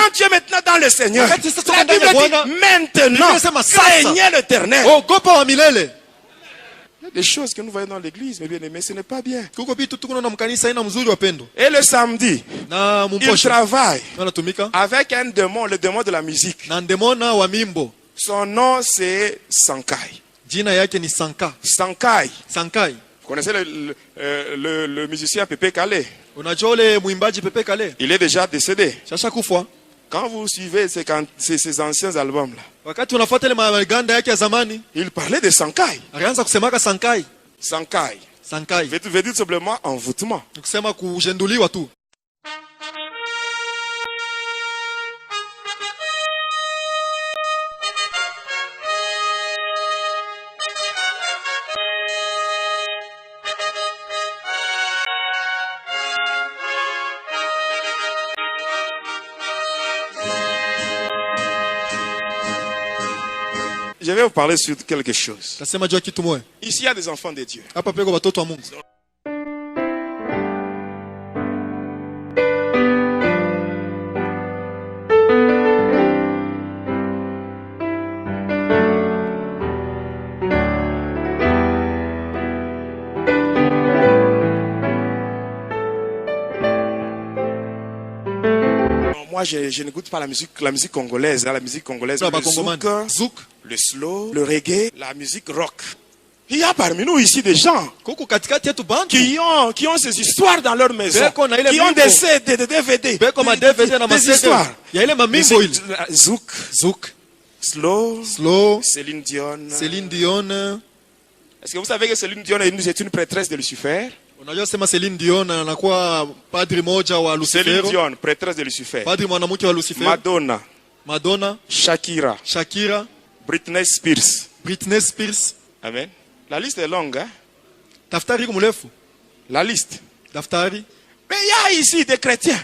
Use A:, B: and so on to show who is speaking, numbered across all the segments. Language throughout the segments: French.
A: quand tu es maintenant dans le Seigneur, la Bible dit maintenant, craignez l'Éternel. Il y a des choses que nous voyons dans l'église, mes bien-aimés, ce n'est pas bien. Et le samedi, il travaille avec un démon, le démon de la musique. Son nom c'est Sankai. Sankai. Vous connaissez le musicien Pepe Kale? Il est déjà décédé. Quand vous suivez ces anciens albums-là, il parlait de Sankai. Sankai veut dire simplement envoûtement. Je vais vous parler sur quelque chose. Ici, il y a des enfants de Dieu. Moi, je n'écoute pas la musique congolaise. La musique congolaise, le zouk, le slow, le reggae, la musique rock. Il y a parmi nous ici des gens qui ont ces histoires dans leur maison, qui ont des CD, des DVD, des histoires. Zouk, slow, Céline Dion. Est-ce que vous savez que Céline Dion est une prêtresse de Lucifer? Céline Dion, prêtresse de Lucifer. Madonna, Shakira, Britney Spears. Amen. La liste est longue, hein? La liste. Mais il y a ici des chrétiens,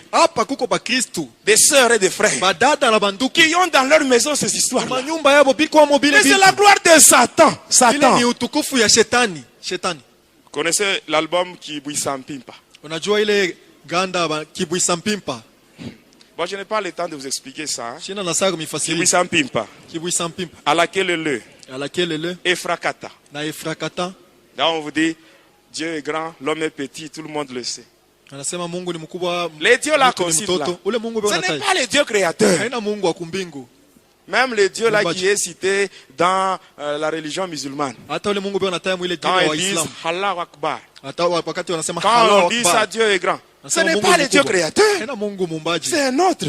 A: des sœurs et des frères, qui ont dans leur maison ces histoires. Mais c'est la gloire de Satan. Vous connaissez l'album Kibwisa Mpimpa? Bon, je n'ai pas le temps de vous expliquer ça. Kibwisa Mpimpa. À laquelle Efrakata. Là, on vous dit, Dieu est grand, l'homme est petit, tout le monde le sait. Les dieux là qu'on cite là, ce n'est pas les dieux créateurs. Même les dieux là qui est cité dans la religion musulmane. Quand ils disent Allah Akbar, quand on dit ça, Dieu est grand, ce n'est pas les dieux créateurs. C'est un autre.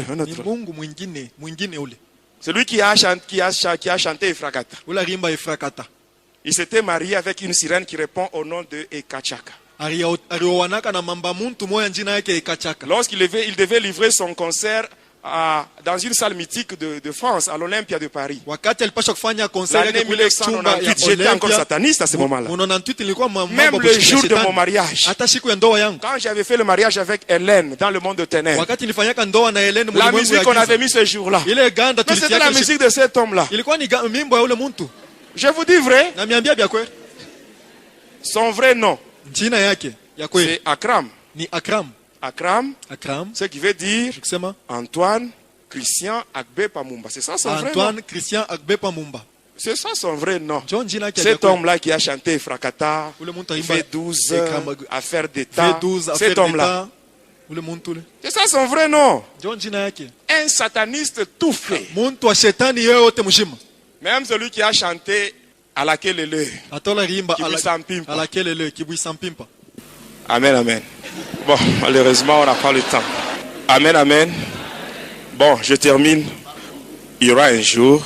A: Celui qui a chanté Efrakata. Il s'était marié avec une sirène qui répond au nom de Ekachaka. Lorsqu'il devait livrer son concert dans une salle mythique de France, à l'Olympia de Paris. L'année 1998, j'étais encore sataniste à ce moment-là. Même le jour de mon mariage, quand j'avais fait le mariage avec Hélène dans le monde de ténèbres, la musique qu'on avait mis ce jour-là, mais c'était la musique de cet homme-là. Je vous dis vrai, son vrai nom, c'est Akram. Akram, ce qui veut dire Antoine Christian Agbe Pamumba. C'est ça son vrai nom. Antoine Christian Agbe Pamumba. C'est ça son vrai nom. Cet homme-là qui a chanté Frakata, V12, Affaire d'État. Cet homme-là. C'est ça son vrai nom. Un sataniste tout fait. Même celui qui a chanté à laquelle Amen, amen. Bon, malheureusement, on n'a pas le temps. Amen, amen. Bon, je termine. Il y aura un jour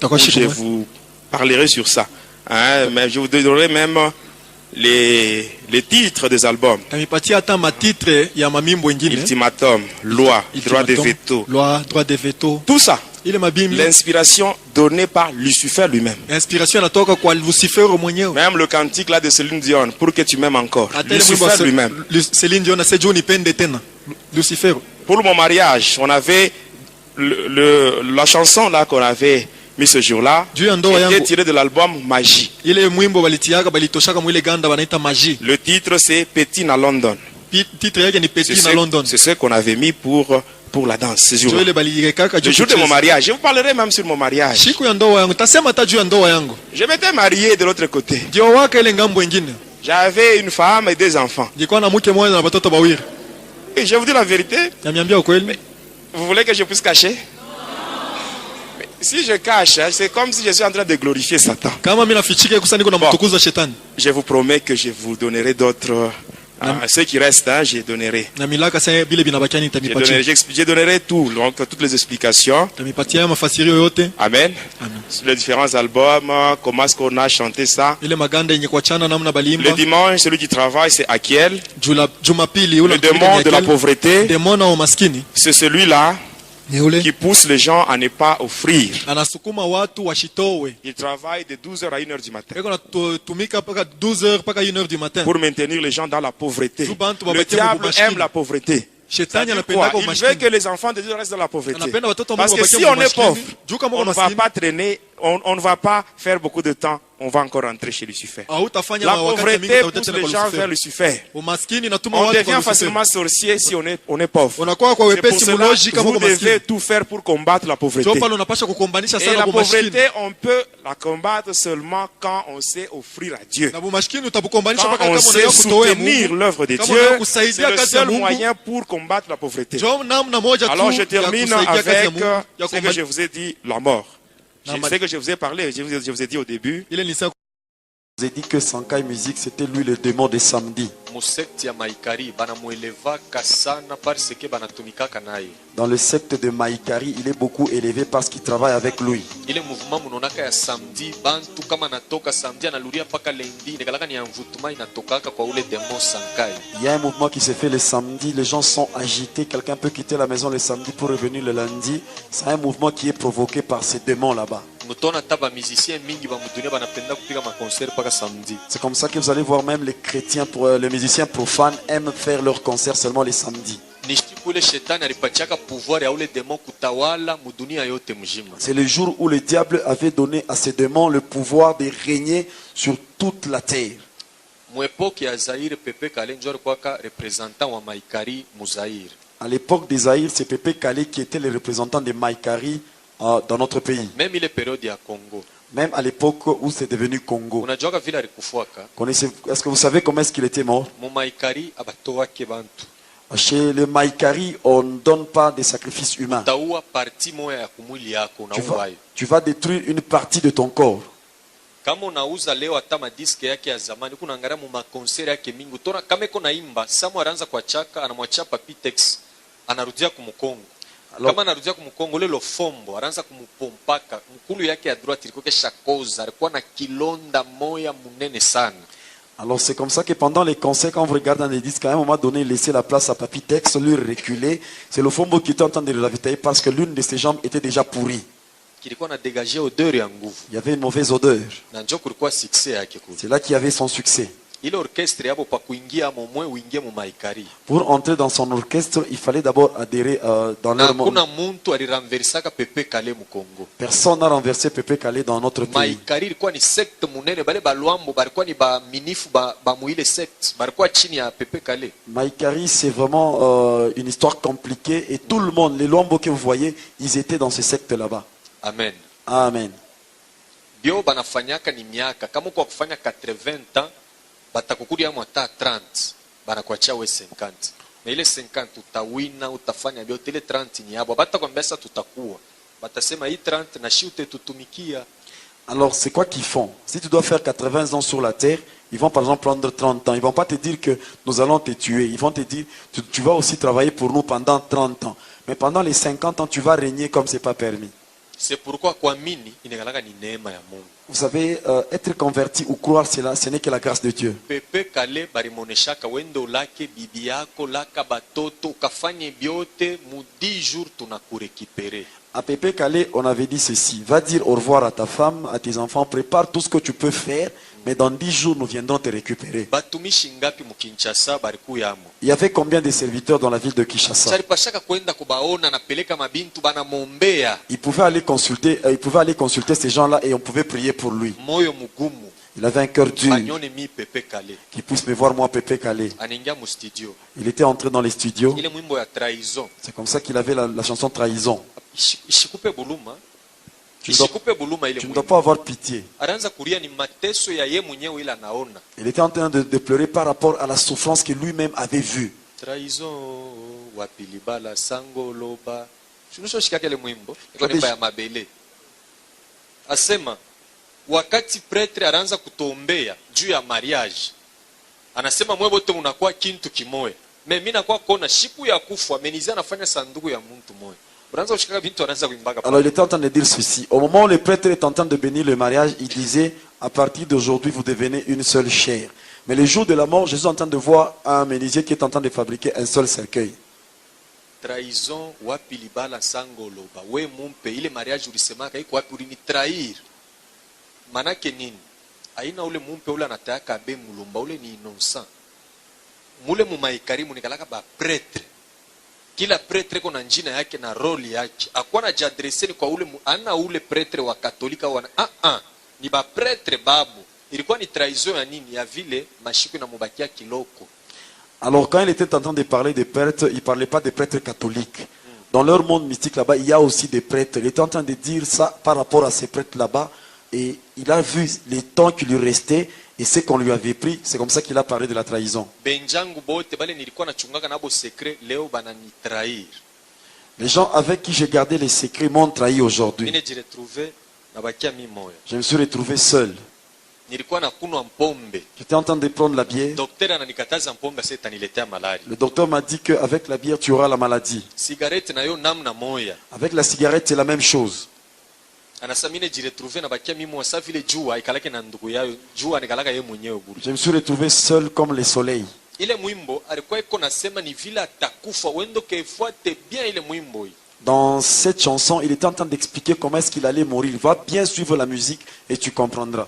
A: où je vous parlerai sur ça. Hein, mais je vous donnerai même les titres des albums. Ultimatum, loi, droit de veto. Tout ça. L'inspiration donnée par Lucifer lui-même. Même le cantique là de Céline Dion, pour que tu m'aimes encore. Lucifer lui-même. Pour mon mariage, on avait la chanson là qu'on avait mis ce jour-là, était tirée de l'album Magie. Le titre c'est Petit à London. C'est ce qu'on avait mis pour pour la danse ce jour. Le jour de mon mariage. Je vous parlerai même sur mon mariage. Je m'étais marié de l'autre côté. J'avais une femme et 2 enfants. Et je vous dis la vérité. Vous voulez que je puisse cacher? Mais si je cache, c'est comme si je suis en train de glorifier Satan. Bon, je vous promets que je vous donnerai d'autres. Ceux qui restent, je donnerai. Je donnerai tout, donc toutes les explications. Amen. Sur les différents albums, comment est-ce qu'on a chanté ça. Le dimanche, celui qui travaille, c'est Akiel. Le démon de la pauvreté, c'est celui-là qui pousse les gens à ne pas offrir. Il travaille de 12h à 1h du matin pour maintenir les gens dans la pauvreté. Le diable aime la pauvreté. Il veut que les enfants de Dieu restent dans la pauvreté. Parce que si on est pauvre, on ne va pas traîner, on ne va pas faire beaucoup de temps, on va encore rentrer chez Lucifer. La pauvreté pousse les gens vers Lucifer. On devient facilement sorcier si on est pauvre. C'est pour cela que vous devez tout faire pour combattre la pauvreté. Et la pauvreté, on peut la combattre seulement quand on sait offrir à Dieu. Quand on sait soutenir l'œuvre de Dieu, c'est le seul moyen pour combattre la pauvreté. Alors je termine avec ce que je vous ai dit, la mort. C'est ce que je vous ai parlé, je vous ai dit au début. Je vous ai dit que Sankai Music, c'était lui le démon de samedi. Dans le secte de Maïkari, il est beaucoup élevé parce qu'il travaille avec lui. Il y a un mouvement qui se fait le samedi, les gens sont agités, quelqu'un peut quitter la maison le samedi pour revenir le lundi. C'est un mouvement qui est provoqué par ces démons là-bas. C'est comme ça que vous allez voir même les chrétiens, les musiciens profanes aiment faire leurs concerts seulement les samedis. C'est le jour où le diable avait donné à ces démons le pouvoir de régner sur toute la terre. À l'époque des Zaïre, c'est Pépé Kalé qui était le représentant de Maïkari dans notre pays. Même à l'époque où c'est devenu Congo. Est-ce que vous savez comment est-ce qu'il était mort? Chez le Maïkari, on ne donne pas de sacrifices humains. Tu vas détruire une partie de ton corps. Alors c'est comme ça que pendant les concerts, quand vous regardez dans les disques, à un moment donné, il laissait la place à Papy Tex, lui reculer. C'est le Fombo qui était en train de le ravitailler parce que l'une de ses jambes était déjà pourrie. Il y avait une mauvaise odeur. C'est là qu'il y avait son succès. Pour entrer dans son orchestre, il fallait d'abord adhérer dans leur monde. Personne n'a renversé Pépé Kalé dans notre pays. Maïkari, c'est vraiment une histoire compliquée et tout le monde, les Luambo que vous voyez, ils étaient dans ce secte là-bas. Amen. Amen. Bio banafanyaka ni miaka kama kwa kufanya 80 ans batakukudia mwata 30 banakuachia we 50 na ile 50 utawina utafanya biote ile 30 ni yabo batakwambia sasa tutakuwa batasema hii 30 na shi utetutumikia. Alors c'est quoi qu'ils font? Si tu dois faire 80 ans sur la terre, ils vont par exemple prendre 30 ans. Ils vont pas te dire que nous allons te tuer. Ils vont te dire tu vas aussi travailler pour nous pendant 30 ans. Mais pendant les 50 ans, tu vas régner comme c'est pas permis. C'est pourquoi vous savez, être converti ou croire cela, ce n'est que la grâce de Dieu. À Pépé Kalé, on avait dit ceci: va dire au revoir à ta femme, à tes enfants, prépare tout ce que tu peux faire, mais dans 10 jours, nous viendrons te récupérer. Il y avait combien de serviteurs dans la ville de Kinshasa? Ils pouvaient aller consulter ces gens-là et on pouvait prier pour lui.
B: Il avait un cœur dur. Qui puisse me voir moi, Pépé Calé. Il était entré dans les studios. C'est comme ça qu'il avait la chanson Trahison. Tu ne dois pas avoir pitié. Il était en train de pleurer par rapport à la souffrance que lui-même avait vue.
C: Trahison, wapilibala, sango, loba. Asema, wakati pretre aranza kutombea juu ya mariage, anasema mwe bote unakuwa kintu kimoya. Mimi nakuwa kona shiku ya kufa, amenizia anafanya sanduku ya mtu moya.
B: Alors il était en train de dire ceci. Au moment où le prêtre est en train de bénir le mariage, il disait, à partir d'aujourd'hui, vous devenez une seule chair. Mais le jour de la mort, Jésus est en train de voir un menuisier qui est en train de fabriquer un seul cercueil.
C: Trahison, wapilibala sango loba. We mumpe, ile mariage ulisemaka iko wapi ulini trahir. Manake nini? Aina ule mumpe ule anataka abe mulumba ule ni innocent. Mule mumaikarimu nikalaka ba prêtre. Kila pretre kona njina yake na roli yake. Akwana jadreseni kwa ule ana ule pretre wa katolika wana ni ba pretre babu. Ilikuwa ni trahison ya nini? Ya vile mashiku na mubakia kiloko.
B: Alors quand il était en train de parler des prêtres, il ne parlait pas des prêtres catholiques. Dans leur monde mystique là-bas, il y a aussi des prêtres. Il était en train de dire ça par rapport à ces prêtres là-bas. Et il a vu les temps qui lui restaient et ce qu'on lui avait pris. C'est comme ça qu'il a parlé de la trahison. Les gens avec qui j'ai gardé les secrets m'ont trahi aujourd'hui. Je me suis retrouvé seul. J'étais en train de prendre la bière. Le docteur m'a dit qu'avec la bière, tu auras la maladie. Avec la cigarette, c'est la même chose. Je me suis retrouvé seul comme le soleil. Dans cette chanson, il était en train d'expliquer comment est-ce qu'il allait mourir. Il va bien suivre la musique et tu comprendras.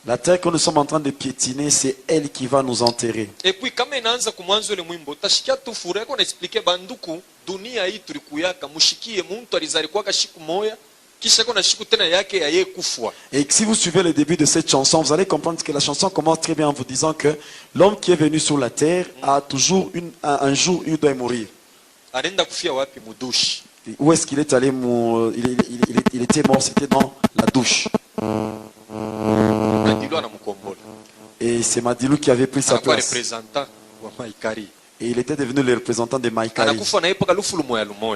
B: La terre que nous sommes en train de piétiner, c'est elle qui va nous enterrer.
C: Et puis quand inaanza kumwanzo ile mwimbo tashikia tu furaha kwa expliquer banduku dunia hii tulikuyaka mushikie muntu alizalikuwa shiku moya kisha kuna shiku tena yake ya yeye kufwa.
B: Et si vous suivez le début de cette chanson, vous allez comprendre que la chanson commence très bien en vous disant que l'homme qui est venu sur la terre a toujours un jour il doit mourir.
C: Anaenda kufia wapi mudushi?
B: Où est-ce qu'il est allé il était mort, c'était dans la douche. Et c'est Madilou qui avait pris sa place. Et il était devenu le représentant de Maïkari.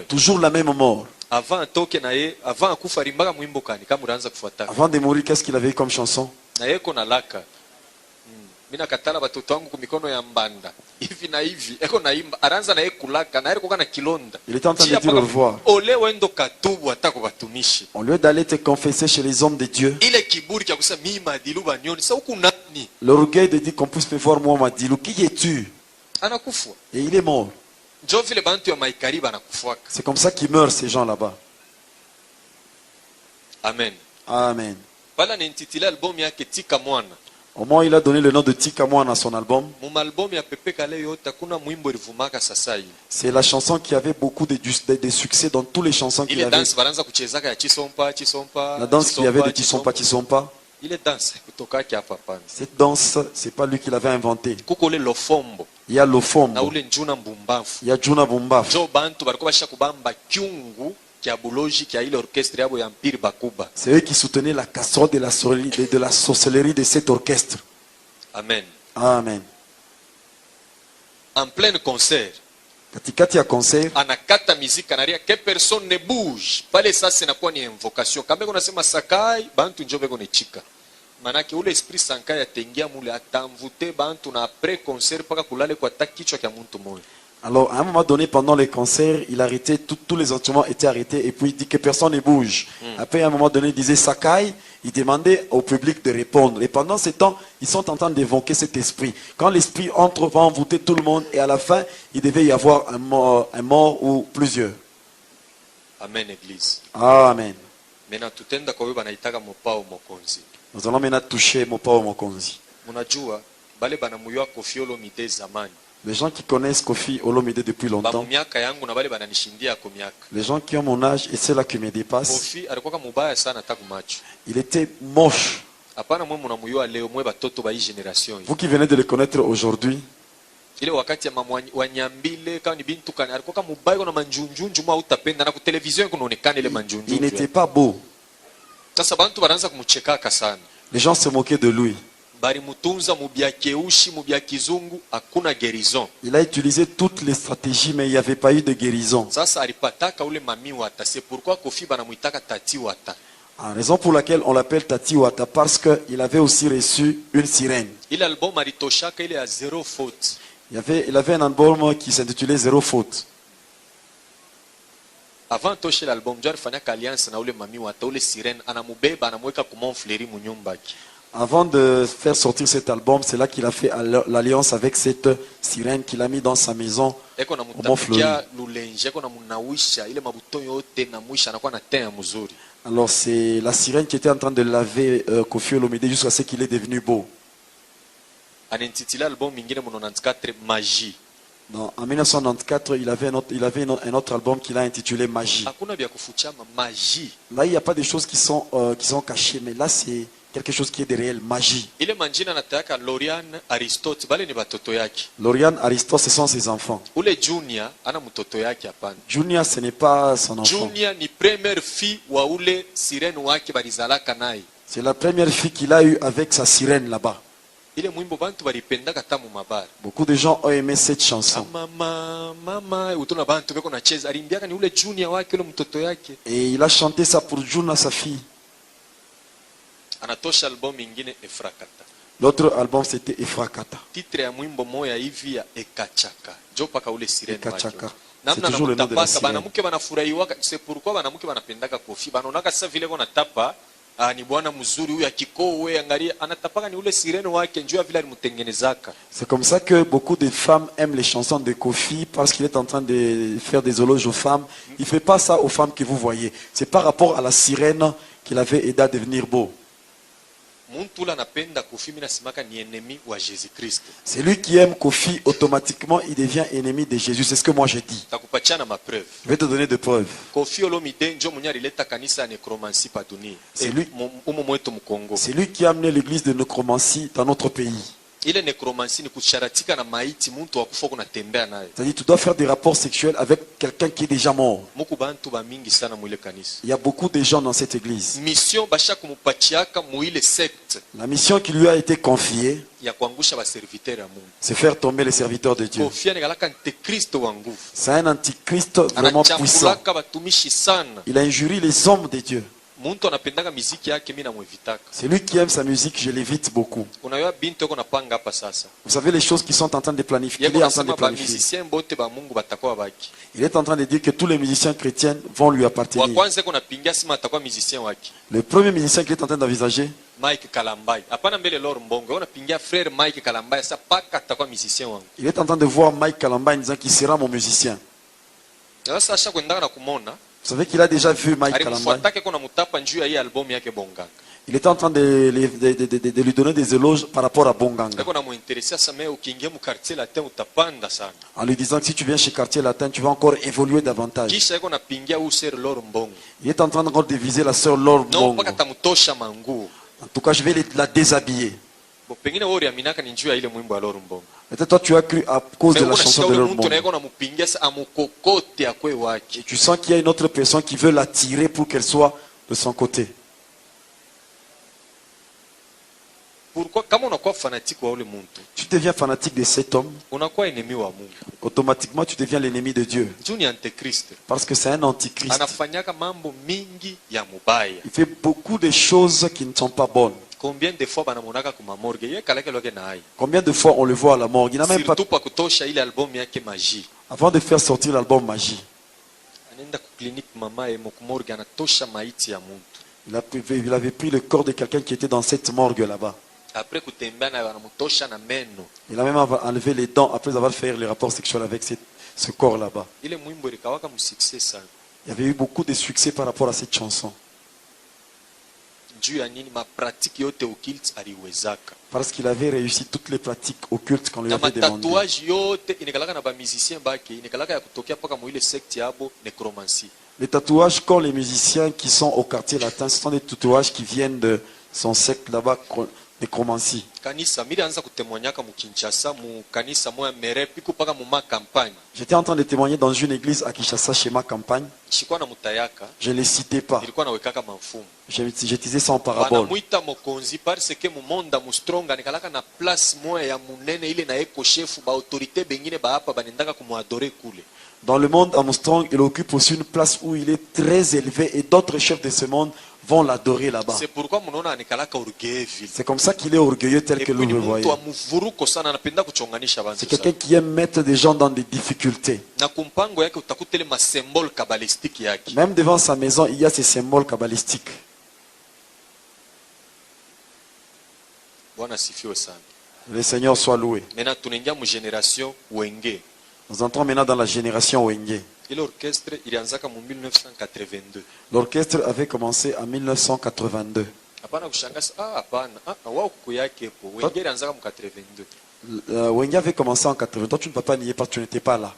B: Toujours la même mort. Avant de mourir, qu'est-ce qu'il avait comme chanson?
C: Mina katala batoto wangu kumikono ya mbanda hivi na hivi eko naimba aranza na ekulaka na eko na kilonda.
B: Il était en train de dire au revoir.
C: Ole wendo katubu atako batumishi.
B: Au lieu d'aller te confesser chez les hommes de Dieu.
C: Ile kiburi cha kusema mimi Madilu banyoni sa huku nani?
B: L'orgueil de dire qu'on puisse me voir moi Madilu, qui es-tu?
C: Anakufa.
B: Et il est mort.
C: Njo vile bantu ya Maikari banakufuaka.
B: C'est comme ça qu'ils meurent ces gens là-bas.
C: Amen.
B: Amen.
C: Pala nintitila album yake Tika Mwana.
B: Au moment où il a donné le nom de Tika Mwana à son album, c'est la chanson qui avait beaucoup de succès dans toutes les chansons qu'il y avait. La danse qu'il y avait de Chisompa Chisompa. Cette danse, c'est pas lui qui l'avait inventée. Il y a l'ofombo. Il y a Juna Bumbaf. C'est eux qui soutenaient la casserole de la sorcellerie de cet orchestre.
C: Amen.
B: Amen.
C: En plein concert,
B: katikati ya concert,
C: anakata miziki anaria que personne ne bouge. Pale sasa inakuwa ni invocation. Kama unasema sakai, bantu njoo beko nechika. Manake ule esprit sankai atengia mule atamvute bantu na après concert paka kulale kwa takichwa kya muntu moyo.
B: Alors, à un moment donné, pendant les concerts, il arrêtait, tous les instruments étaient arrêtés, et puis il dit que personne ne bouge. Après, à un moment donné, il disait Sakai, il demandait au public de répondre. Et pendant ce temps, ils sont en train d'évoquer cet esprit. Quand l'esprit entre, va envoûter tout le monde, et à la fin, il devait y avoir un mort ou plusieurs.
C: Amen, Église.
B: Amen.
C: Nous
B: allons maintenant toucher Mopao Mokonzi.
C: Munajua, bale banamuyoa Koffi Olomide zamani.
B: Les gens qui connaissent Koffi Olomide depuis longtemps, les gens qui ont mon âge et ceux-là qui me dépassent, il était moche. Vous qui venez de le connaître aujourd'hui, il n'était pas beau. Les gens se moquaient de lui. Il a utilisé toutes les stratégies, mais il n'y avait pas eu de guérison. La raison pour laquelle on l'appelle Tati Wata, parce qu'il avait aussi reçu une sirène. Il avait un album qui s'intitulait Zéro faute.
C: Avant toshe l'album, Dieu a fait alliance na ule mami wata ule sirène anamubeba anamweka kumonfleri munyumbaki.
B: Avant de faire sortir cet album, c'est là qu'il a fait l'alliance avec cette sirène qu'il a mis dans sa maison au Mont Fleury. Alors c'est la sirène qui était en train de laver Koffi Olomide jusqu'à ce qu'il est devenu beau. Non, en 1994, il avait un autre album qu'il a intitulé Magie. Là, il n'y a pas de choses qui sont cachées, mais là, c'est quelque chose qui est de réel, magie. Lauriane, Aristote, ce sont ses enfants. Junior, ce n'est pas son enfant. C'est la première fille qu'il a eue avec sa sirène là-bas. Beaucoup de gens ont aimé cette chanson. Et il a chanté ça pour Juna, sa fille. L'autre album c'était Efrakata. Ekachaka. C'est toujours le nom de la sirène.
C: C'est pourquoi banamuke banapendaka Koffi banonaka sa vile kona tapa ni bwana mzuri huyu akikowe angalia anatapaka ni ule sirene wake njoo vile alimutengenezaka.
B: C'est comme ça que beaucoup de femmes aiment les chansons de Koffi parce qu'il est en train de faire des éloges aux femmes. Il fait pas ça aux femmes que vous voyez. C'est par rapport à la sirène qu'il avait aidé à devenir beau. C'est lui qui aime Koffi, automatiquement il devient ennemi de Jésus. C'est ce que moi j'ai dit. Je vais te donner des preuves. C'est lui qui a amené l'église de nécromancie dans notre pays. C'est-à-dire tu dois faire des rapports sexuels avec quelqu'un qui est déjà mort. Il y a beaucoup de gens dans cette église. La mission qui lui a été confiée, c'est faire tomber les serviteurs de Dieu. C'est un antichrist vraiment puissant. Il a injurié les hommes de Dieu. C'est lui qui aime sa musique, je l'évite beaucoup. Vous savez les choses qui sont en train de planifier. Il est en train de planifier. Il est en train de dire que tous les musiciens chrétiens vont lui appartenir. Le premier musicien qu'il est en train d'envisager, il est en train de voir Mike Kalambay disant qu'il sera mon musicien. Vous savez qu'il a déjà vu Mike Kalambay. Il était en train de lui donner des éloges par rapport à Bonganga. En lui disant que si tu viens chez Quartier Latin, tu vas encore évoluer davantage. Il est en train encore de viser la sœur Laure Mbongo. En tout cas, je vais la déshabiller. Peut-être toi tu as cru à cause de la chanson de Laure Mbongo. Et tu sens qu'il y a une autre personne qui veut l'attirer pour qu'elle soit de son côté.
C: Pourquoi, tu
B: deviens fanatique de cet homme, automatiquement tu deviens l'ennemi de Dieu. Parce que c'est un antichrist. Il fait beaucoup de choses qui ne sont pas bonnes.
C: Combien de fois
B: on le voit à la morgue? Il n'a même pas... Avant de faire sortir l'album Magie, il avait pris le corps de quelqu'un qui était dans cette morgue là-bas. Il a même enlevé les dents après avoir fait les rapports sexuels avec ce corps là-bas. Il y avait eu beaucoup de succès par rapport à cette chanson. Parce qu'il avait réussi toutes les pratiques occultes qu'on lui avait demandé. Les tatouages qu'ont les musiciens qui sont au quartier latin, ce sont des tatouages qui viennent de son secte là-bas, nécromancie. J'étais en train de témoigner dans une église à Kinshasa chez ma campagne. Je ne les citais pas. Je disais ça en parabole. Dans le monde Armstrong, il occupe aussi une place où il est très élevé et d'autres chefs de ce monde vont l'adorer là-bas. C'est comme ça qu'il est orgueilleux tel que vous le voyez. C'est quelqu'un qui aime mettre des gens dans des difficultés. Même devant sa maison, il y a ces symboles kabbalistiques. Le Seigneur soit loué. Nous entrons maintenant dans la génération Wenge. L'orchestre avait commencé en 1982. Wenge avait commencé en 82. Toi, tu ne peux pas nier parce que tu n'étais pas là.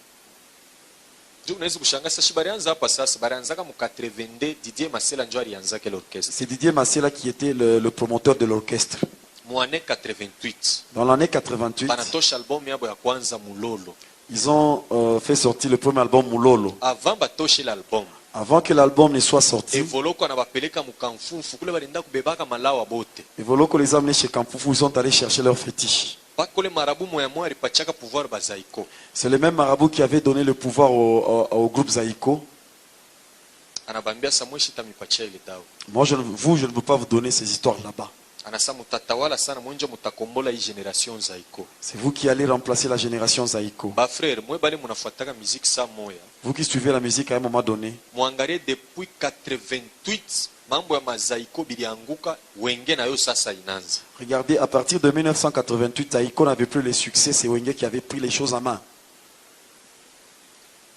B: C'est Didier Massela qui était le promoteur de l'orchestre. Dans l'année 88, ils ont fait sortir le premier album Mulolo. Avant que l'album ne soit sorti, Evoloko les a amenés chez Kamfufu, ils sont allés chercher leur fétiche. C'est le même marabout qui avait donné le pouvoir au groupe Zaïko. Moi, je ne veux pas vous donner ces histoires là-bas. C'est vous qui allez remplacer la génération Zaïko. Vous qui suivez la musique à un moment donné.
C: Depuis 88,
B: regardez, à partir de 1988, Zaïko n'avait plus les succès. C'est Wenge qui avait pris les choses en main.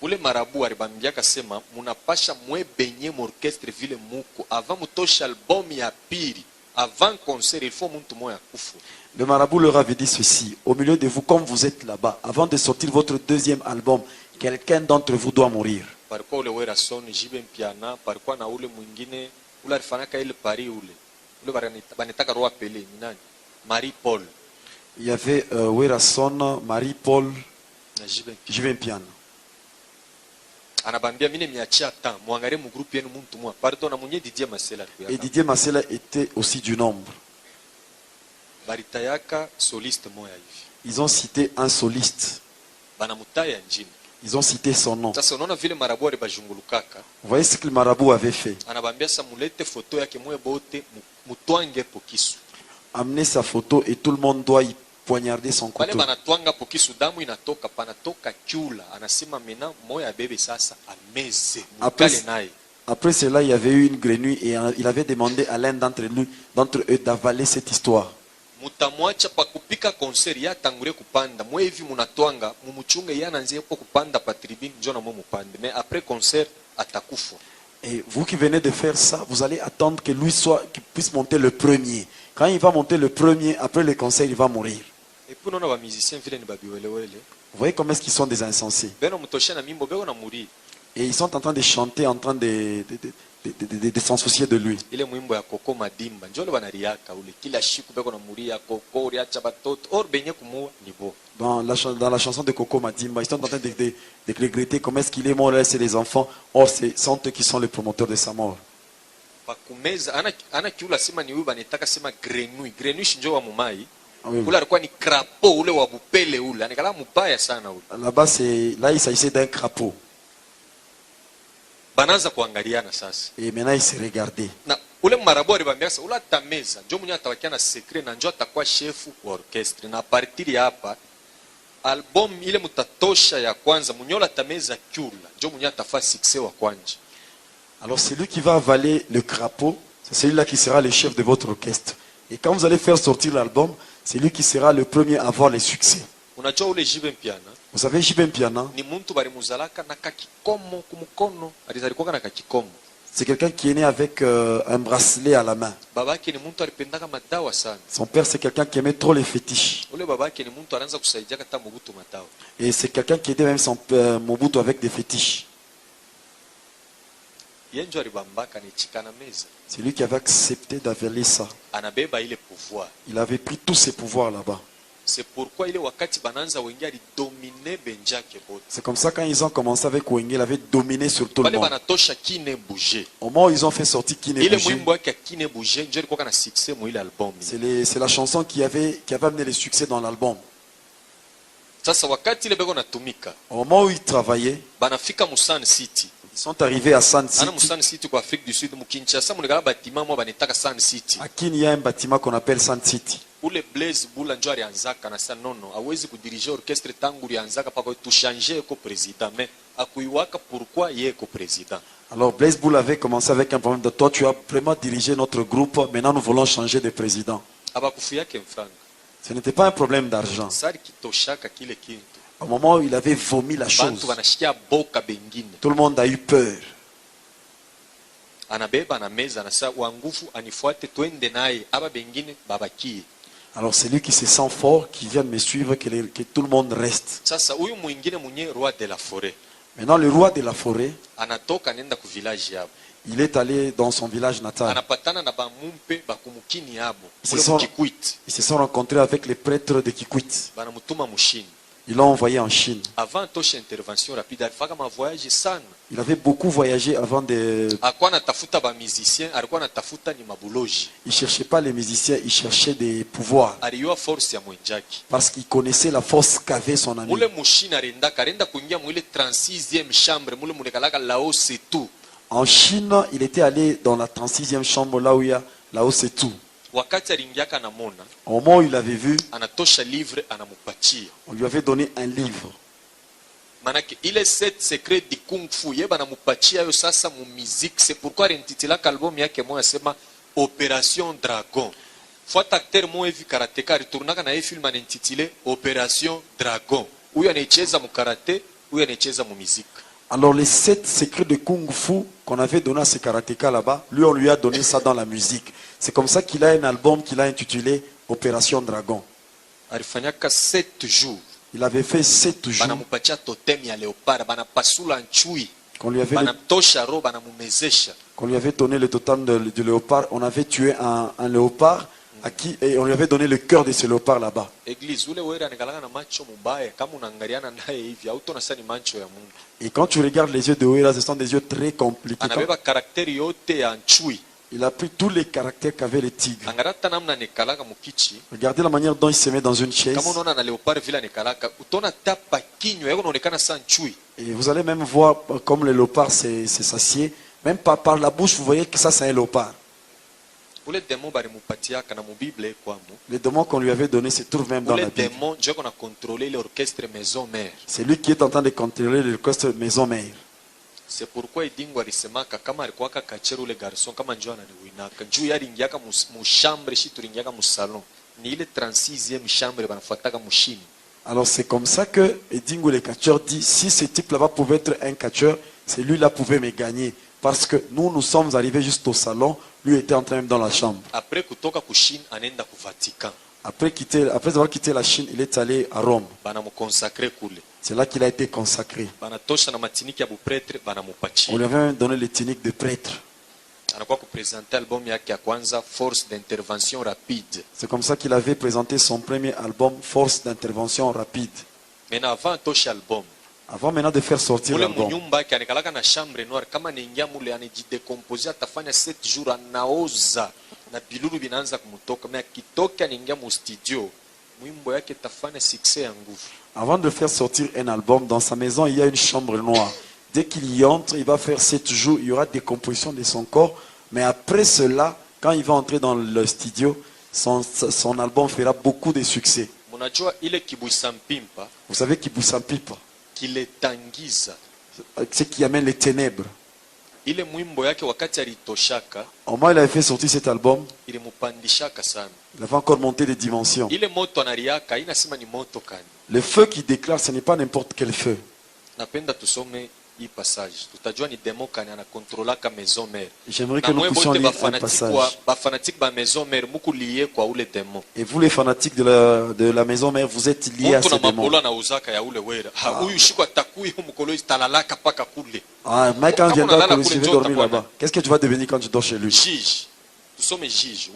C: Ule marabu alibambiaka sema munapasha mwebenye orchestre vile muko avant mutosha album ya pili. Avant concert, il faut
B: le marabout leur avait dit ceci: au milieu de vous, comme vous êtes là-bas, avant de sortir votre deuxième album, quelqu'un d'entre vous doit mourir. Il y avait Werason, Marie-Paul, Jibin Piana. Et Didier Massela était aussi du nombre. Ils ont cité un soliste. Ils ont cité son nom. Vous voyez ce que le marabout avait fait? Amener sa photo et tout le monde doit y poignarder son couteau. Après cela, il y avait eu une grenouille et il avait demandé à l'un d'entre eux d'avaler cette histoire. Et vous qui venez de faire ça, vous allez attendre que lui qu'il puisse monter le premier. Quand il va monter le premier, après le concert, il va mourir. Vous voyez comment est-ce qu'ils sont des insensés. Et ils sont en train de chanter, en train de s'en soucier de lui. Dans la chanson de Coco Madimba, ils sont en train de regretter comment est-ce qu'il est mort, laisser les enfants. Or, ce sont eux qui sont les promoteurs de sa mort. Là-bas, là, il s'agissait d'un crapaud. Et maintenant, il s'est regardé. Alors celui qui va avaler le crapaud, c'est celui-là qui sera le chef de votre orchestre. Et quand vous allez faire sortir l'album, c'est lui qui sera le premier à avoir les succès. Vous savez, Jibin Piana, C'est quelqu'un qui est né avec un bracelet à la main. Son père, c'est quelqu'un qui aimait trop les fétiches. Et c'est quelqu'un qui aidait même son père Mobutu avec des fétiches. C'est lui qui avait accepté d'avéler ça. Il avait pris tous ses pouvoirs là-bas.
C: C'est pourquoi il est wakati bananza Wenge ali dominer benjake bote.
B: C'est comme ça quand ils ont commencé avec Wenge, il avait dominé sur tout le monde.
C: Banatosha Kine Bouger.
B: Au moment où ils ont fait sortir Kine Bouger.
C: Ile mwimbo yake Kine Bouger ndio ilikuwa na succès mu ile album.
B: C'est la chanson qui avait amené le succès dans l'album.
C: Sasa wakati ile beko natumika.
B: Au moment où ils travaillaient,
C: banafika mu Sun City.
B: Ils sont arrivés à Sun City.
C: Sun City kwa Afrique du Sud mu Kinshasa mu ngala bâtiment mo banetaka Sun City.
B: À Kinshasa, il y a un bâtiment qu'on appelle Sun City.
C: Ule Blaise Bula njo alianzaka na sana nono hawezi kudirige orchestre tangu alianzaka pako tu changer ko président mais akuiwaka pourquoi yeye ko président.
B: Alors Blaise Bula avait commencé avec un problème de toi, tu as vraiment dirigé notre groupe, maintenant nous voulons changer de président.
C: Abakufuya ke mfranga.
B: Ce n'était pas un problème d'argent.
C: Sari kitoshaka kile kintu.
B: Au moment où il avait vomi la chose, tout le monde a eu peur.
C: Anabeba na meza na sa wangufu anifuate twende naye aba bengine babakie.
B: Alors c'est lui qui se sent fort, qui vient de me suivre, que tout le monde reste. Maintenant le roi de la forêt, il est allé dans son village natal. Ils se sont rencontrés avec les prêtres de Kikwit. Ils l'ont envoyé en Chine. Il avait beaucoup voyagé avant de... Il ne cherchait pas les musiciens, il cherchait des pouvoirs. Parce qu'il connaissait la force qu'avait son ami. En Chine, il était allé dans la 36e chambre, là où il y a Lao Tse-tu. Au moment où il avait vu, on lui avait donné un livre.
C: Manake ile set secret di kung fu yeba namupatia yo sasa mu musique, c'est pourquoi rentitila album yake moya sema Opération Dragon. Fuata acteur mo evi karateka retournaka na film anintitile Opération Dragon. Huyo anacheza mu karate, huyo anacheza mu musique.
B: Alors les 7 secrets de kung fu qu'on avait donné à ce karatéka là-bas, lui on lui a donné ça dans la musique. C'est comme ça qu'il a un album qu'il a intitulé Opération Dragon.
C: Alifanyaka 7 jours.
B: Il avait fait 7 jours. Qu'on lui avait donné le totem de léopard. On avait tué un léopard à qui, et on lui avait donné le cœur de ce léopard là-bas. Et quand tu regardes les yeux de Ouera, ce sont des yeux très compliqués. Il a pris tous les caractères qu'avait les tigres. Regardez la manière dont il se met dans une chaise. Et vous allez même voir comme le léopard s'assied. Même par la bouche, vous voyez que ça c'est un léopard. Les démons qu'on lui avait donnés se trouvent même dans la Bible. C'est lui qui est en train de contrôler l'orchestre maison-mère.
C: C'est pourquoi idingo alisemaka kama alikuwa kachero ule garçon kama njoo ananiwinaka juu yaringiaka mu chambre shi turingiaka mu salon ni ile 36e chambre banafuataka mushini.
B: Alors c'est comme ça que Edingo le catcheur dit si ce type là-bas pouvait être un catcheur, c'est lui là pouvait me gagner parce que nous sommes arrivés juste au salon, lui était en train même dans la chambre.
C: Après kutoka kushini anenda ku Vatican.
B: Après avoir quitté la Chine, il est allé à Rome. C'est là qu'il a été consacré. On lui avait donné les tuniques de prêtre. C'est comme ça qu'il avait présenté son premier album, Force d'intervention rapide. Avant maintenant de faire sortir l'album. Na bilulu binaanza kumutoka mais akitoka anaingia mu studio mwimbo yake tafanya succès ya nguvu. Avant de faire sortir un album dans sa maison, il y a une chambre noire. Dès qu'il y entre, il va faire 7 jours, il y aura des compositions de son corps, mais après cela, quand il va entrer dans le studio, son album fera beaucoup de succès.
C: Munajua ile Kibuisa Mpimpa.
B: Vous savez Kibuisa Mpimpa?
C: Kiletangiza.
B: C'est qui amène les ténèbres.
C: Ile mwimbo yake wakati alitoshaka.
B: Au moment il avait fait sortir cet album,
C: ile mupandishaka sana.
B: Il avait encore monté des dimensions.
C: Ile moto anariaka inasema ni moto kani.
B: Le feu qui déclare, ce n'est pas n'importe quel feu.
C: Napenda tusome
B: J'aimerais que nous puissions lire un passage. Et vous les fanatiques de la maison mère, vous êtes liés à ces démons. Ah, Mike, quand viendra, je vais dormir là-bas. Qu'est-ce que tu vas devenir quand tu dors chez lui?
C: Nous sommes juges.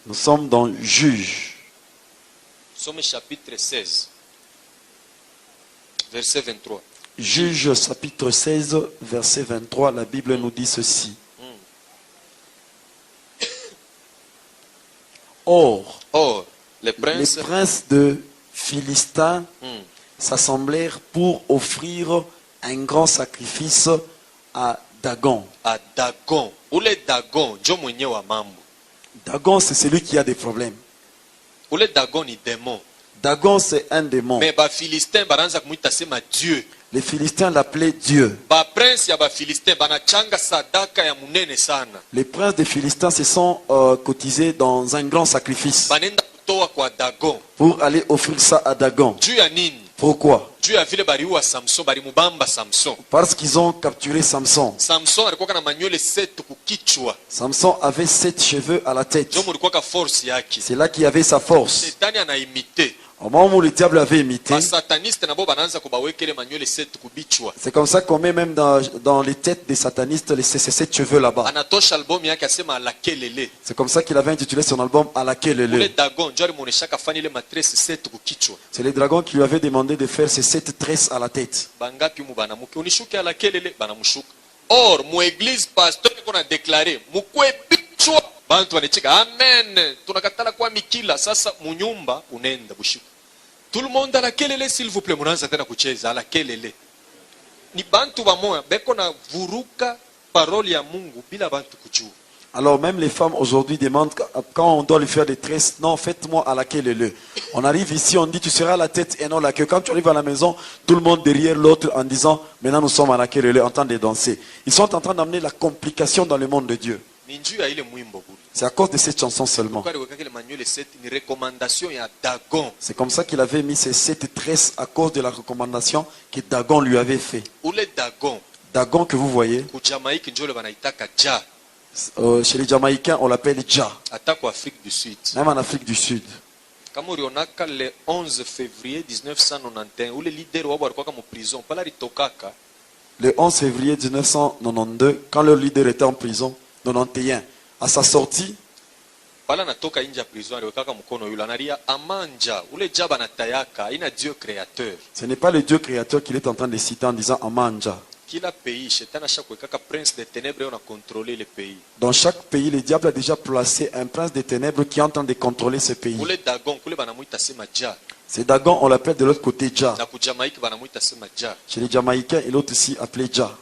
B: Nous sommes dans Juge.
C: Somme chapitre 16, verset 23.
B: Juge chapitre 16, verset 23, la Bible nous dit ceci. Or, les princes de Philistins s'assemblèrent pour offrir un grand sacrifice à Dagon.
C: À Dagon. Où est Dagon?
B: Dagon, c'est celui qui a des problèmes.
C: Où est Dagon, ni démon?
B: Dagon, c'est un démon.
C: Mais les Philistins, Dieu.
B: Les Philistins l'appelaient Dieu. Les princes des Philistins se sont cotisés dans un grand sacrifice pour aller offrir ça à Dagon. Pourquoi? Parce qu'ils ont capturé Samson. Samson avait 7 cheveux à la tête. C'est là qu'il y avait sa force. Au moment où le diable avait imité, c'est comme ça qu'on met même dans les têtes des satanistes ces 7 cheveux là-bas. C'est comme ça qu'il avait intitulé son album Alakelele. C'est les dragons qui lui avaient demandé de faire ces 7 tresses à la tête.
C: Or, mon église pasteur qu'on a déclaré, bantu wanecheka amen, tunakatala kwa mikila sasa munyumba unaenda bushiku. Tout le monde à la kelele s'il vous plaît, munaanza tena kucheza ala kelele. Ni bantu bamoya beko na vuruka parole ya Mungu bila bantu kujua.
B: Alors même les femmes aujourd'hui demandent quand on doit lui faire des tresses, non, faites-moi à la kelele. On arrive ici, on dit tu seras à la tête et non la queue. Quand tu arrives à la maison, tout le monde derrière l'autre en disant maintenant nous sommes à la kelele en train de danser. Ils sont en train d'amener la complication dans le monde de Dieu. C'est à cause de cette chanson seulement. C'est comme ça qu'il avait mis ces 7 tresses à cause de la recommandation que Dagon lui avait fait. Dagon que vous voyez, chez les Jamaïcains on l'appelle Dja. Même en Afrique du Sud.
C: Le 11 février 1991, où le leader wa alikuwa en prison, pala ritokaka.
B: Le 11 février 1992, quand le leader était en prison, 91, à sa sortie, ce n'est pas le Dieu créateur qu'il est en train de citer en disant Amanja. Dans chaque pays, le diable a déjà placé un prince des ténèbres qui est en train de contrôler ce pays. C'est Dagon, on l'appelle de l'autre côté Dja. Chez les Jamaïcains, il est aussi appelé Dja.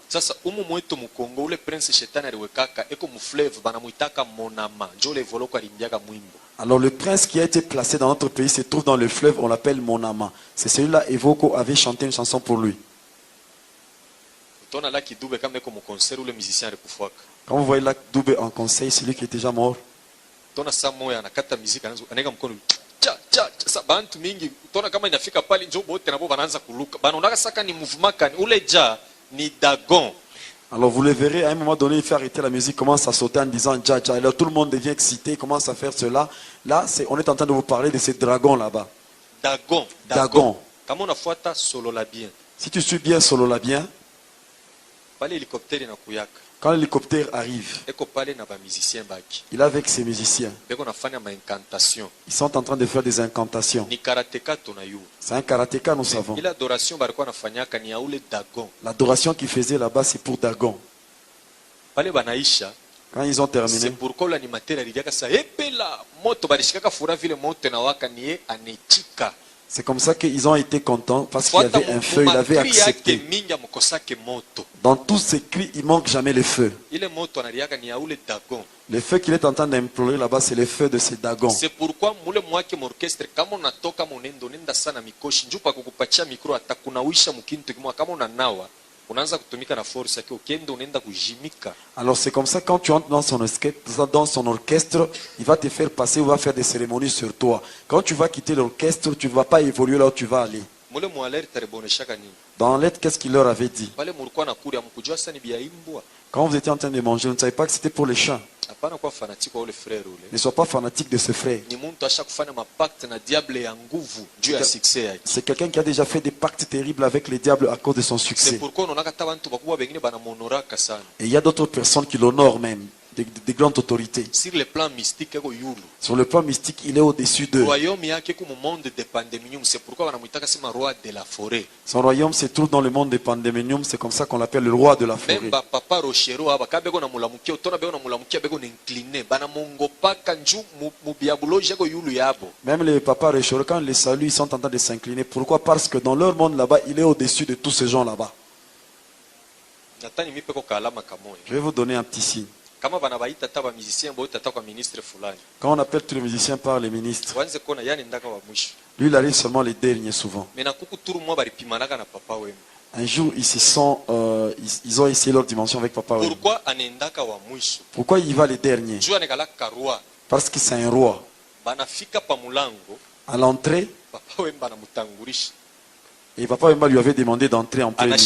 B: Alors le prince qui a été placé dans notre pays se trouve dans le fleuve, on l'appelle Monama. C'est celui-là, Evoko avait chanté une chanson pour lui. Quand vous voyez Lac Doubé en conseil, c'est lui qui est déjà mort. Alors vous le verrez, à un moment donné, il fait arrêter la musique, commence à sauter en disant Dja Dja. Alors tout le monde devient excité, commence à faire cela. Là, on est en train de vous parler de ces dragons là-bas. Dagon. Si tu suis bien Sololabien, quand l'hélicoptère arrive, il est avec ses musiciens. Ils sont en train de faire des incantations. C'est un karatéka, nous savons. L'adoration qu'ils faisaient là-bas, c'est pour Dagon. Quand ils ont terminé, c'est comme ça qu'ils ont été contents parce qu'il y avait un feu, il avait accepté. Dans tous ces cris, il ne manque jamais le feu. Le feu qu'il est en train d'implorer là-bas, c'est le feu de ces Dagons.
C: C'est pourquoi
B: alors c'est comme ça quand tu entres dans son orchestre, il va te faire passer ou va faire des cérémonies sur toi. Quand tu vas quitter l'orchestre, tu ne vas pas évoluer là où tu vas aller. Dans lettre, qu'est-ce qu'il leur avait dit? Quand vous étiez en train de manger, vous ne savez pas que c'était pour les chats. Ne sois pas fanatique de ce frère. C'est quelqu'un qui a déjà fait des pactes terribles avec les diables à cause de son succès. Et il y a d'autres personnes qui l'honorent même. Des grandes autorités.
C: Sur le plan mystique,
B: sur le plan mystique, il est au-dessus d'eux. Son royaume se trouve dans le monde des pandémonium, c'est comme ça qu'on l'appelle le roi de la forêt. Même les papas Rochero, quand ils les saluent, ils sont en train de s'incliner. Pourquoi? Parce que dans leur monde là-bas, il est au-dessus de tous ces gens là-bas. Je vais vous donner un petit signe. Quand on appelle tous les musiciens par les ministres, lui il arrive seulement les derniers souvent. Un jour ils ont essayé leur dimension avec Papa. Pourquoi il va les derniers? Parce que c'est un roi. À l'entrée, et Papa Wemba lui avait demandé d'entrer en premier.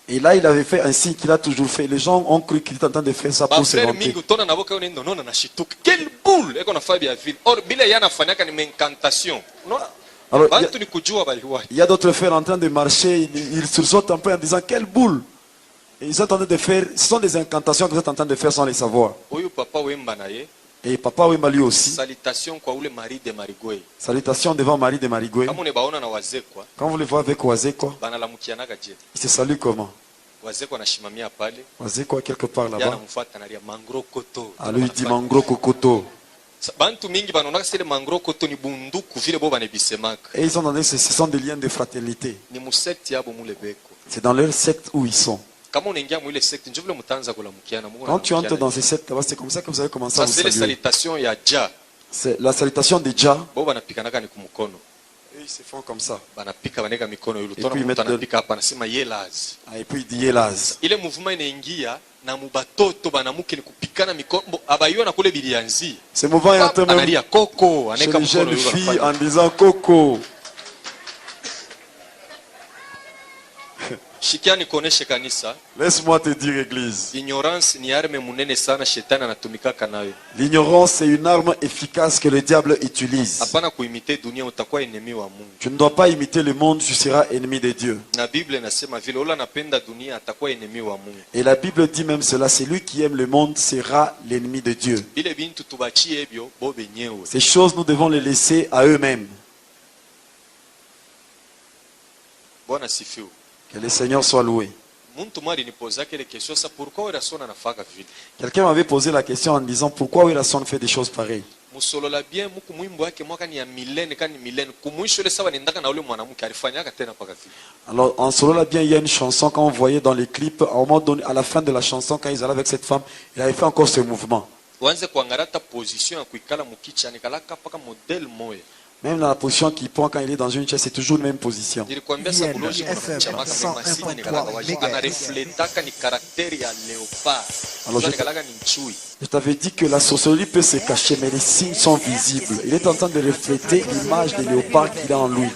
B: Et là il avait fait un signe qu'il a toujours fait. Les gens ont cru qu'il était en train de faire ça pour se vanter. Alors, il y a d'autres frères en train de marcher, ils sursautent un peu en disant quelle boule. Et ils sont en train de faire, ce sont des incantations que vous êtes en train de faire sans les savoir. Et Papa Wemba lui aussi.
C: Salutation
B: devant Marie de Marigoué. Quand vous les voyez avec Wazekwa, ils se saluent comment? Wazekwa quelque part là-bas. Alors lui dit Mangro Kokoto. Et ils sont dans ce sont des liens de fraternité. C'est dans leur secte où ils sont. Quand tu entres dans ces sectes là-bas, c'est comme ça que vous allez commencer à vous saluer. C'est la salutation de Jah. Et ils se font comme ça. Et puis ils mettent et puis il dit Yelaz. Ce mouvement est en train de chez les jeunes filles en disant Coco. Laisse-moi te dire, Église. L'ignorance est une arme efficace que le diable utilise. Tu ne dois pas imiter le monde, tu seras ennemi de Dieu. Et la Bible dit même cela, celui qui aime le monde sera l'ennemi de Dieu. Ces choses, nous devons les laisser à eux-mêmes. Que le Seigneur soit loué. Quelqu'un m'avait posé la question en disant pourquoi Werason fait des choses pareilles. Alors en Solola bien, il y a une chanson, quand on voyait dans les clips, à un moment donné, à la fin de la chanson, quand ils allaient avec cette femme, il avait fait encore ce mouvement. Même dans la position qu'il prend quand il est dans une chaise, c'est toujours la même position. Alors je t'avais dit que la sorcellerie peut se cacher, mais les signes sont visibles. Il est en train de refléter l'image de léopard qu'il a en lui.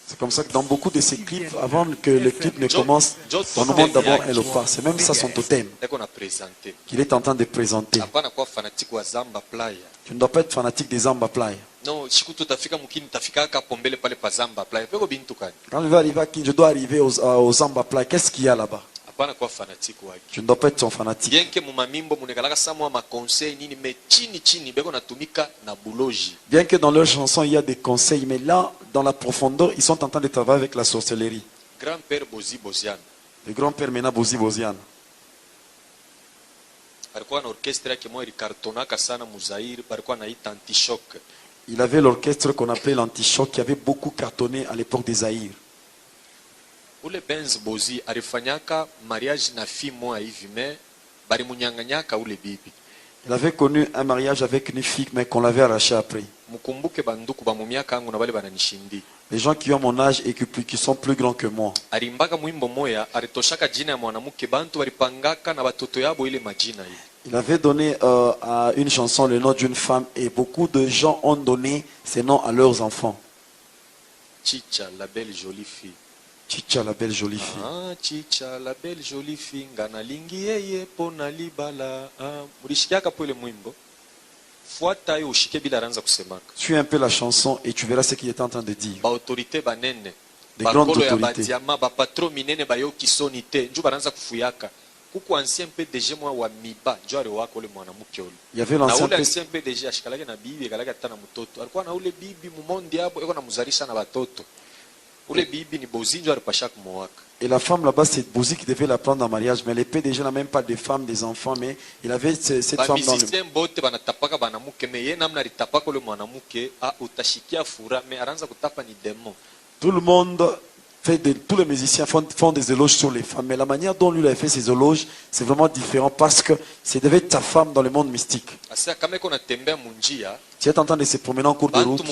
B: C'est comme ça que dans beaucoup de ces clips, avant que le clip ne commence, on nous montre d'abord un léopard. C'est même ça son totem qu'il est en train de présenter. Tu ne dois pas être fanatique des Zamba Playa. Quand je vais arriver à Kin, je dois arriver aux Zamba Playa. Qu'est-ce qu'il y a là-bas? Tu ne dois pas être son fanatique. Bien que dans leurs chansons il y a des conseils, mais là, dans la profondeur, ils sont en train de travailler avec la sorcellerie. Le grand-père Mena Bozi Bozian. Il avait l'orchestre qu'on appelait l'antichoc qui avait beaucoup cartonné à l'époque des Zaïre.
C: Ule Benz Bozi alifanyaka mariage na fille moja hivi me balimunyanganyaka ule bibi.
B: Il avait connu un mariage avec une fille, mais qu'on l'avait arraché après. Les gens qui ont mon âge et qui sont plus grands que moi. Il avait donné à une chanson le nom d'une femme et beaucoup de gens ont donné ces noms à leurs enfants.
C: Chicha, la belle jolie fille.
B: Chicha, la belle jolie fille.
C: Ah, Chicha, la belle jolie fille. Ngana lingi yeye pona libala. Mulishikiaka po ile mwimbo. Fuata yo ushike bila ranza kusemaka.
B: Suis un peu la chanson et tu verras ce qu'il est en train de dire.
C: Ba autorité banene.
B: Des grandes autorités.
C: Ba diama ba patron minene ba yo kisonite. Nju baranza kufuyaka. Kuku ancien PDG mwa wa miba. Nju ari wako le mwanamke ole.
B: Il y avait
C: l'ancien PDG ashikalake na bibi kalake atana mtoto. Alikuwa na ule bibi mumondi hapo eko na muzarisha na batoto.
B: Et la femme là-bas, c'est Bouzi qui devait la prendre en mariage. Mais les PDG n'a même pas de femmes, des enfants. Mais il avait cette femme dans le... Tout le monde tous les musiciens font des éloges sur les femmes. Mais la manière dont lui a fait ses éloges, c'est vraiment différent. Parce que c'est devait être ta femme dans le monde mystique. Tu es en train de se promener en cours de route.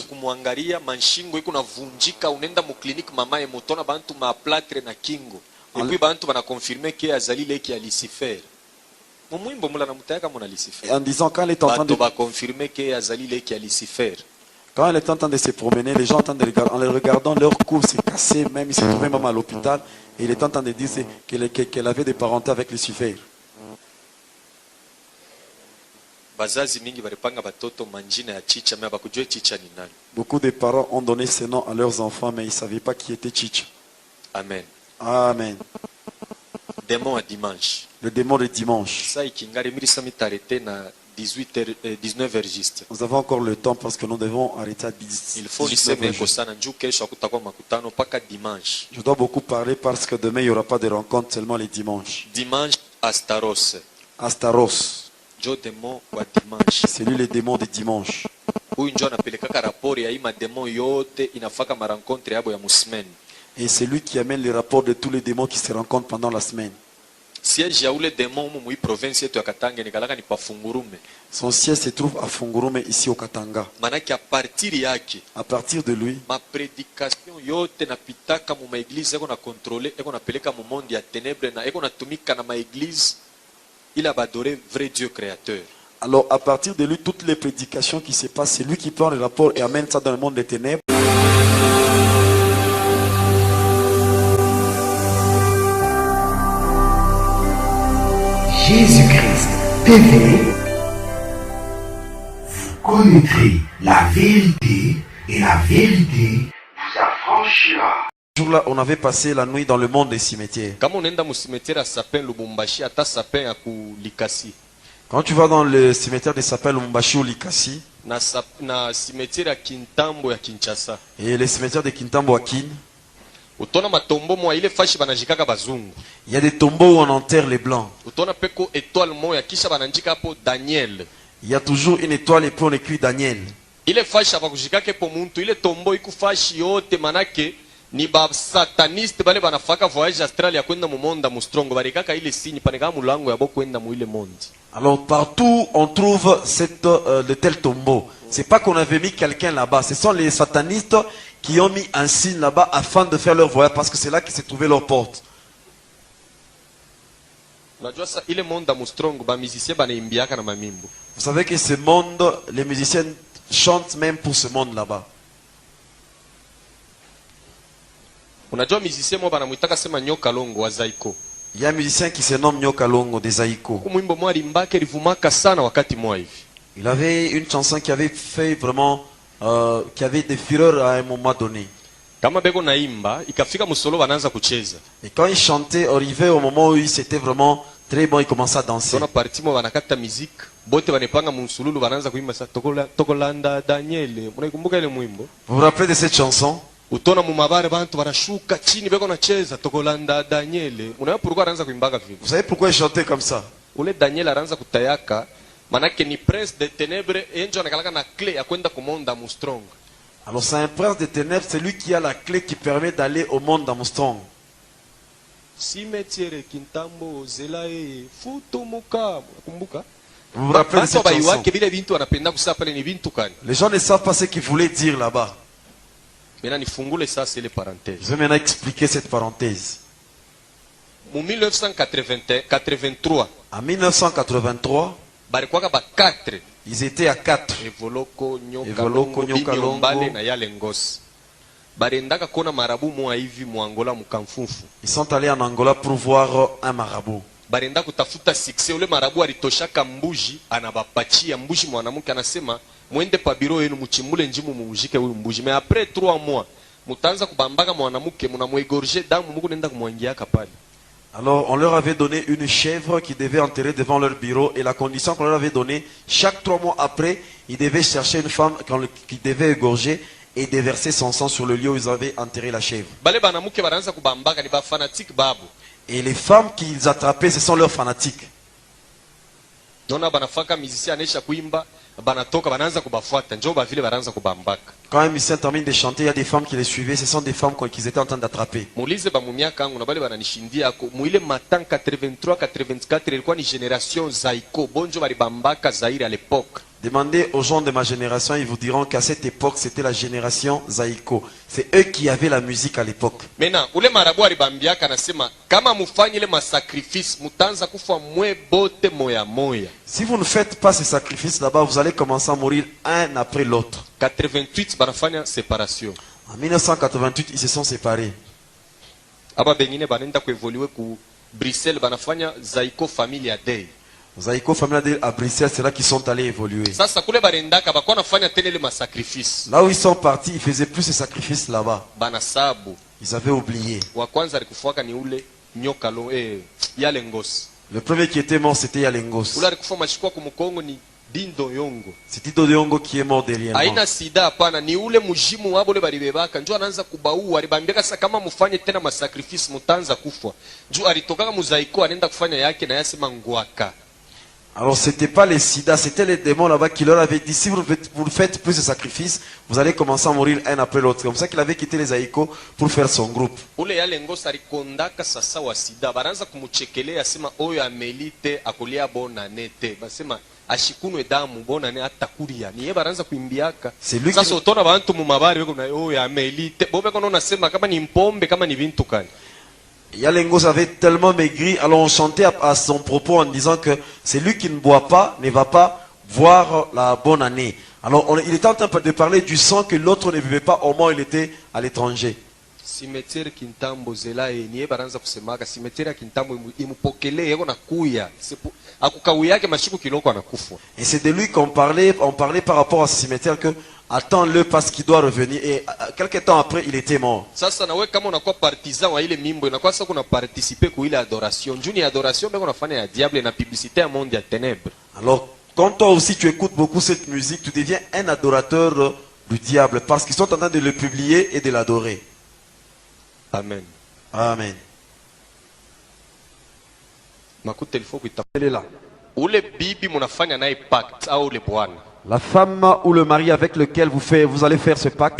B: Et en disant quand elle est en train de... Quand elle est en train de se promener, les gens en le regardant, leur cou s'est cassé, même il s'est trouvé même à l'hôpital. Et il est en train de dire qu'elle avait des parentés avec Lucifer. Beaucoup de parents ont donné ce nom à leurs enfants, mais ils ne savaient pas qui était Chicha.
C: Amen.
B: Amen.
C: Démon à dimanche.
B: Le démon de dimanche.
C: 19h juste.
B: Nous avons encore le temps parce que nous devons arrêter à 10.
C: Il faut Je
B: dois beaucoup parler parce que demain il n'y aura pas de rencontre, seulement les dimanches.
C: Dimanche, Astaros.
B: Astaros.
C: C'est
B: lui le démon de dimanche. Et c'est lui qui amène les rapports de tous les démons qui se rencontrent pendant la semaine. Son siège se trouve à Fungurume, ici au Katanga. À partir de lui,
C: ma prédication yote napitaka mu maéglise eko na contrôler eko na peleka mu monde ya ténèbres na eko na tumika na maéglise il a adoré vrai Dieu créateur.
B: Alors à partir de lui, toutes les prédications qui se passent, c'est lui qui prend le rapport et amène ça dans le monde des ténèbres.
D: Jésus-Christ TV, vous connaîtrez la vérité et la vérité vous affranchira.
B: Ce jour-là, on avait passé la nuit dans le monde des cimetières. Quand tu vas dans le cimetière de Sapin Lubumbashi ou Likasi, et le cimetière de Kintambo à Kin, il y a des tombeaux où on enterre les blancs. Il y a toujours une étoile et puis on écrit Daniel.
C: Ni ba sataniste bale banafaka voyage astral ya kwenda mu monde mustrongo barikaka ile signe paneka mulango ya boko kwenda mu ile monde.
B: Alors partout on trouve de tels tombeaux. C'est pas qu'on avait mis quelqu'un là-bas, ce sont les satanistes qui ont mis un signe là-bas afin de faire leur voyage parce que c'est là qu'ils se trouvaient leur porte.
C: Unajua sa ile monde mustrongo ba musiciens banaimbiaka na mamimbo.
B: Vous savez que ce monde, les musiciens chantent même pour ce monde là-bas.
C: Unajua musicien mwa banamuitaka sema Nyoka Longo wa Zaiko.
B: Il y a un musicien qui se nomme Nyoka Longo de Zaiko.
C: Kumwimbo mwa limbake livumaka sana wakati mwa hivi.
B: Il avait une chanson qui avait fait vraiment qui avait des fureurs à un moment donné.
C: Kama beko naimba ikafika musolo wanaanza kucheza.
B: Et quand il chantait, arrivé au moment où il c'était vraiment très bon, il commençait à danser.
C: Dans partie mo wanakata musique, bote wanepanga musululu wanaanza kuimba sa tokolanda Daniel. Unaikumbuka ile mwimbo?
B: Vous vous rappelez de cette chanson?
C: Utona mu mabare bantu barashuka chini beko nacheza tokolanda Daniel. Unaona pourquoi anaanza kuimbaga vile?
B: Vous savez pourquoi il chantait comme ça?
C: Ule Daniel anaanza kutayaka, manake ni prince de ténèbres et ndio anakalaka na clé ya kwenda kumonda mu strong.
B: Alors c'est un prince de ténèbres, c'est lui qui a la clé qui permet d'aller au monde d'Armstrong.
C: Cimetière Kintambo Zelae Futumuka. Kumbuka?
B: Vous vous rappelez de cette chanson? Les gens ne savent pas ce qu'ils voulaient dire là-bas. Je vais maintenant expliquer cette parenthèse. En 1983, ils étaient à 4.
C: Evoloko, Nyoka, Longo.
B: Ils sont allés en Angola pour voir un marabout.
C: Barenda kutafuta succès, ule marabu alitoshaka mbuji anabapatia mbuji mwanamke anasema mwende pa biro yenu mchimule njimu mumujike huyu mbuji. Mais après 3 mois mutaanza kubambaka mwanamke mnamwegorger damu muko nenda kumwangia kapali.
B: Alors on leur avait donné une chèvre qui devait enterrer devant leur bureau et la condition qu'on leur avait donnée, chaque 3 mois après, ils devaient chercher une femme qui devait égorger et déverser son sang sur le lieu où ils avaient enterré la chèvre.
C: Bale banamuke banaanza kubambaka ni ba fanatique babo.
B: Et les femmes qu'ils attrapaient, ce sont leurs fanatiques.
C: Quand
B: un musicien termine de chanter, il y a des femmes qui les suivaient, ce sont des femmes qu'ils étaient en train d'attraper. Demandez aux gens de ma génération, ils vous diront qu'à cette époque, c'était la génération Zaïko. C'est eux qui avaient la musique à l'époque.
C: Maintenant,
B: si vous ne faites pas ces sacrifices là-bas, vous allez commencer à mourir un après l'autre.
C: 88, séparation.
B: En 1988, ils se sont séparés.
C: Bruxelles, Zaïko Family Day.
B: Zaïko Family à Bruxelles, c'est là qu'ils sont allés évoluer. Là où ils sont partis, ils faisaient plus ces sacrifices là-bas. Ils avaient oublié. Le premier qui était mort, c'était Yalengos. C'est Dindo Yongo qui est mort derrière moi. Alors c'était pas les sida, c'était les démons là-bas qui leur avaient dit si vous ne faites plus de sacrifices, vous allez commencer à mourir un après l'autre. C'est comme ça qu'il avait quitté les Zaïko pour faire son groupe. C'est lui qui... Yalengos avait tellement maigri, alors on chantait à son propos en disant que c'est lui qui ne boit pas, ne va pas voir la bonne année. Alors il était en train de parler du sang que l'autre ne buvait pas au moment où il était à l'étranger. Et c'est de lui qu'on parlait, on parlait par rapport à ce cimetière que attends-le parce qu'il doit revenir. Et quelques temps après, il était mort. Alors, quand toi aussi tu écoutes beaucoup cette musique, tu deviens un adorateur du diable parce qu'ils sont en train de le publier et de l'adorer.
C: Amen.
B: Amen. Elle est là. La femme ou le mari avec lequel vous allez faire ce pacte.